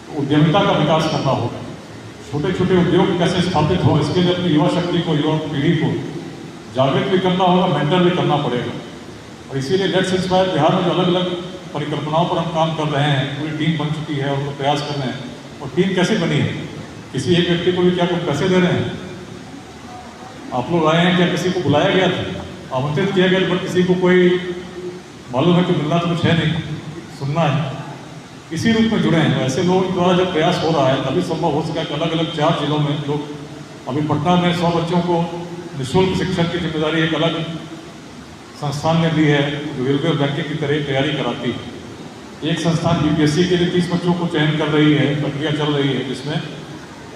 तो उद्यमिता का विकास करना होगा। छोटे छोटे उद्योग कैसे स्थापित हो, इसके लिए अपनी युवा शक्ति को, युवा पीढ़ी को जागृत भी करना होगा, मेंटर भी करना पड़ेगा। और इसीलिए लेट्स इंस्पायर बिहार में जो अलग अलग परिकल्पनाओं पर हम काम कर रहे हैं, पूरी टीम बन चुकी है और उनको प्रयास कर रहे हैं। और टीम कैसे बनी है? किसी एक व्यक्ति को भी क्या कुछ पैसे दे रहे हैं? आप लोग आए हैं क्या किसी को बुलाया गया था, आमंत्रित किया गया, बट किसी को कोई मालूम है कि मिलना तो कुछ है नहीं, सुनना है, इसी रूप में जुड़े हैं। ऐसे लोगों द्वारा जब प्रयास हो रहा है तभी संभव हो सका कि अलग अलग 4 जिलों में लोग, अभी पटना में 100 बच्चों को निःशुल्क शिक्षण की जिम्मेदारी एक अलग संस्थान ने ली है जो रेलवे और बैंकिंग की तरह तैयारी कराती है। एक संस्थान यूपीएससी के लिए 30 बच्चों को चयन कर रही है, प्रक्रिया चल रही है जिसमें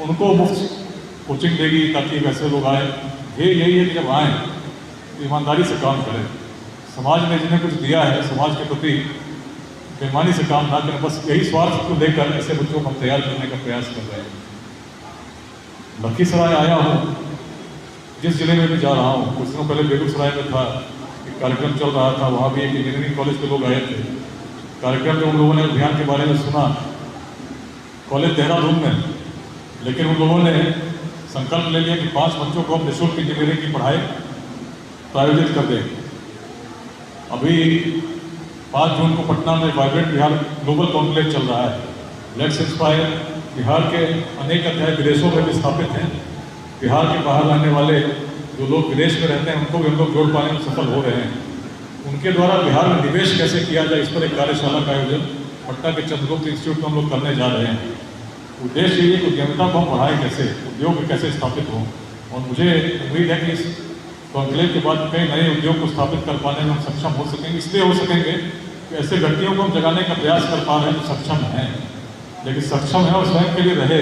उनको मुफ्त कोचिंग देगी ताकि वैसे लोग आए। ये यही है कि जब आएँ ईमानदारी से काम करें, समाज ने जिन्हें कुछ दिया है समाज के प्रति बेईमानी से काम ना करें, बस यही स्वार्थ को लेकर ऐसे बच्चों को हम तैयार करने का प्रयास कर रहे हैं। लखीसराय आया हूँ, जिस जिले में भी जा रहा हूँ, कुछ दिनों पहले बेगूसराय में था, एक कार्यक्रम चल रहा था, वहाँ भी एक इंजीनियरिंग कॉलेज के लोग आए थे। कार्यक्रम में उन लोगों ने अभियान के बारे में सुना, कॉलेज देहरादून में, लेकिन उन लोगों ने संकल्प ले लिया कि 5 बच्चों को हम निःशुल्क इंजीनियरिंग की पढ़ाई प्रायोजित कर देंगे। अभी 5 जून को पटना में वाइब्रेंट बिहार ग्लोबल कॉन्क्लेव चल रहा है। लेट्स इंस्पायर बिहार के अनेक अध्याय विदेशों में भी स्थापित हैं। बिहार के बाहर रहने वाले जो लोग विदेश में रहते हैं उनको भी हम लोग जोड़ पाने में सफल हो रहे हैं। उनके द्वारा बिहार में निवेश कैसे किया जाए, इस पर एक कार्यशाला का आयोजन पटना के चंद्रगुप्त इंस्टीट्यूट में हम लोग करने जा रहे हैं। उद्देश्य ये कि उद्यमिता को हम बढ़ाएं कैसे, उद्योग कैसे स्थापित हों। और मुझे उम्मीद है कि इस कॉन्क्लेव के बाद कई नए उद्योग को स्थापित कर पाने में हम सक्षम हो सकेंगे। इसलिए हो सकेंगे कि ऐसे व्यक्तियों को हम जगाने का प्रयास कर पा रहे हैं जो सक्षम हैं, लेकिन सक्षम है और स्वयं के लिए रहे,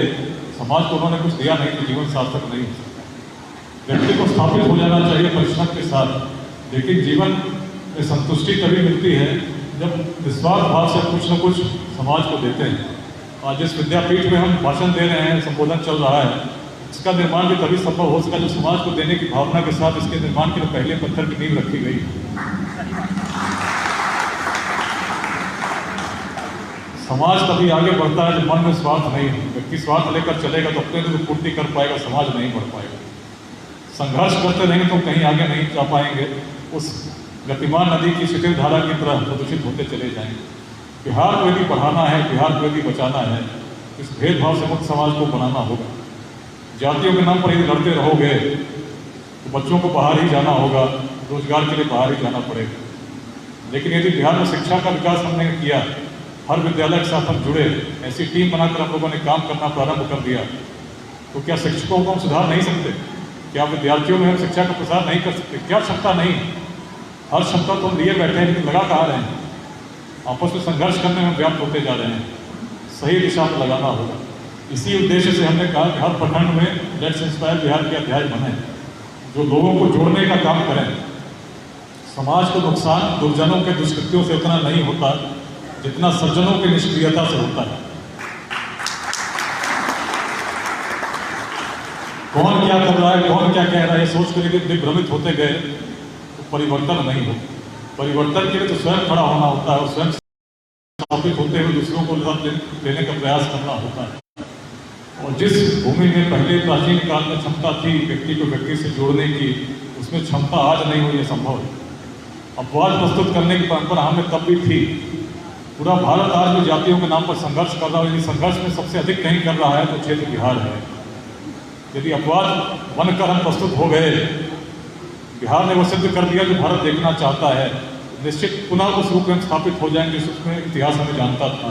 समाज को उन्होंने कुछ दिया नहीं तो जीवन सार्थक नहीं हो सकता। व्यक्ति को स्थापित हो जाना चाहिए परिश्रम के साथ, लेकिन जीवन में संतुष्टि तभी मिलती है जब निस्वार्थ भाव से कुछ न कुछ समाज को देते हैं। आज जिस विद्यापीठ में हम भाषण दे रहे हैं, संबोधन चल रहा है, इसका निर्माण भी तभी संभव हो सका जब समाज को देने की भावना के साथ इसके निर्माण के लिए पहले पत्थर की नींव रखी गई। समाज तभी आगे बढ़ता है जब मन में स्वार्थ नहीं है। व्यक्ति स्वार्थ लेकर चलेगा तो अपने लिए पूर्ति कर पाएगा, समाज नहीं बढ़ पाएगा। संघर्ष करते रहेंगे तो कहीं आगे नहीं जा पाएंगे, उस गतिमान नदी की शिथिल धारा की तरह प्रदूषित होते चले जाएंगे। बिहार को यदि बढ़ाना है, बिहार को यदि बचाना है, इस भेदभाव से मुक्त समाज को बनाना होगा। जातियों के नाम पर यदि लड़ते रहोगे तो बच्चों को बाहर ही जाना होगा, रोजगार के लिए बाहर ही जाना पड़ेगा। लेकिन यदि बिहार में शिक्षा का विकास हमने किया, हर विद्यालय के साथ हम जुड़े, ऐसी टीम बनाकर हम लोगों ने काम करना प्रारंभ कर दिया, तो क्या शिक्षकों को हम सुधार नहीं सकते? क्या विद्यार्थियों में हम शिक्षा का प्रसार नहीं कर सकते? क्या क्षमता नहीं? हर क्षमता तो हम लिए बैठे हैं, लेकिन लगा कहाँ रहे हैं? आपस में संघर्ष करने में व्याप्त होते जा रहे हैं। सही दिशा में लगाना होगा। इसी उद्देश्य से हमने कहा कि हर प्रखंड में लेट्स इंस्पायर बिहार के अध्याय बने, जो लोगों को जोड़ने का काम करें। समाज को नुकसान दुर्जनों के दुष्कृत्यों से उतना नहीं होता जितना सज्जनों की निष्क्रियता से होता है। कौन क्या कर रहा है, कौन क्या कह रहा है, सोच कर यदि दिग्भ्रमित होते गए तो परिवर्तन नहीं होता। परिवर्तन के लिए तो स्वयं खड़ा होना होता है और स्वयं स्थापित होते हुए दूसरों को लेने का प्रयास करना होता है। और जिस भूमि में पहले प्राचीन काल में क्षमता थी व्यक्ति को व्यक्ति से जोड़ने की, उसमें क्षमता आज नहीं हुई है संभव है। अपवाद प्रस्तुत करने की परंपरा हमें तब भी थी। पूरा भारत आज भी जातियों के नाम पर संघर्ष कर रहा है। यदि संघर्ष में सबसे अधिक कहीं कर रहा है तो क्षेत्र बिहार है। यदि अपवाद बनकर हम प्रस्तुत हो गए, बिहार ने वो सिद्ध कर दिया जो भारत देखना चाहता है, निश्चित पुनः उस रूप में स्थापित हो जाएंगे जिसमें इतिहास हमें जानता था।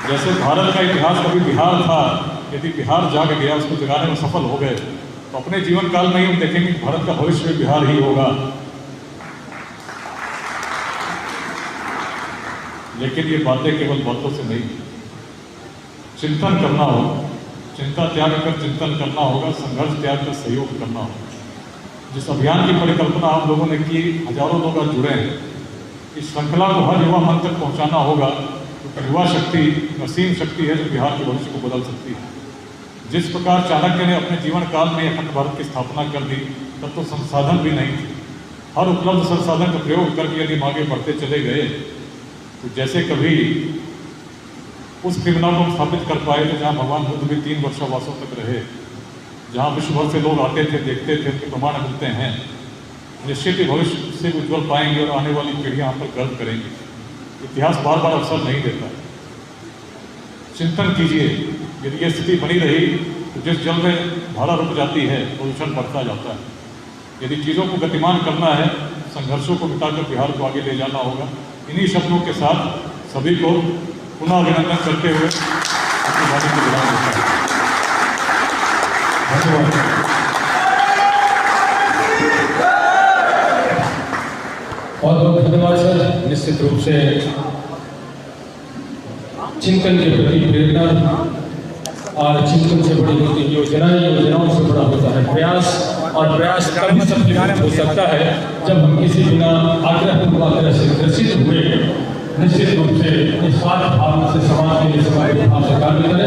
जैसे भारत का इतिहास कभी बिहार था, यदि बिहार जाग गया, उसको जगाने में सफल हो गए, तो अपने जीवन काल में ही हम देखेंगे कि भारत का भविष्य भी बिहार ही होगा। लेकिन ये बातें केवल बातों से नहीं, चिंतन करना होगा, चिंता त्याग कर चिंतन करना होगा, संघर्ष त्याग कर सहयोग करना होगा। जिस अभियान की परिकल्पना आप लोगों ने की, हजारों लोग आज जुड़े हैं, इस श्रृंखला को हर युवा मन तक पहुंचाना होगा, क्योंकि युवा शक्ति असीम शक्ति है जो बिहार के भविष्य को बदल सकती है। जिस प्रकार चाणक्य ने अपने जीवन काल में अखंड भारत की स्थापना कर दी, तब तो संसाधन भी नहीं थे। हर उपलब्ध संसाधन का प्रयोग करके यदि हम आगे बढ़ते चले गए, तो जैसे कभी उस क्रिमिनल को स्थापित कर पाए थे जहाँ भगवान बुद्ध भी 3 वर्षावासों तक रहे, जहाँ विश्व भर से लोग आते थे, देखते थे, उनके प्रमाण मिलते हैं। निश्चित ही भविष्य से उज्ज्वल पाएंगे और आने वाली पीढ़ियाँ हम पर गर्व करेंगी। इतिहास बार बार अवसर नहीं देता है। चिंतन कीजिए, यदि ये स्थिति बनी रही तो जिस जल में धारा रुक जाती है, प्रदूषण बढ़ता जाता है। यदि चीज़ों को गतिमान करना है, संघर्षों को मिटाकर बिहार को आगे ले जाना होगा। इन्हीं शब्दों के साथ सभी को पुनः अभिनंदन करते हुए अपनी वाणी को विराम देता हूं। धन्यवाद। बहुत बहुत धन्यवाद सर। निश्चित रूप से चिंतन के प्रति प्रेरणा और चिंतन से बड़ी होती है योजनाओं से बड़ा होता है प्रयास, और प्रयास तभी सफल हो सकता है जब हम किसी बिना आग्रह से ग्रसित हुए निश्चित रूप से निस्वार्थ भावना से समाज के लिए कार्य करें।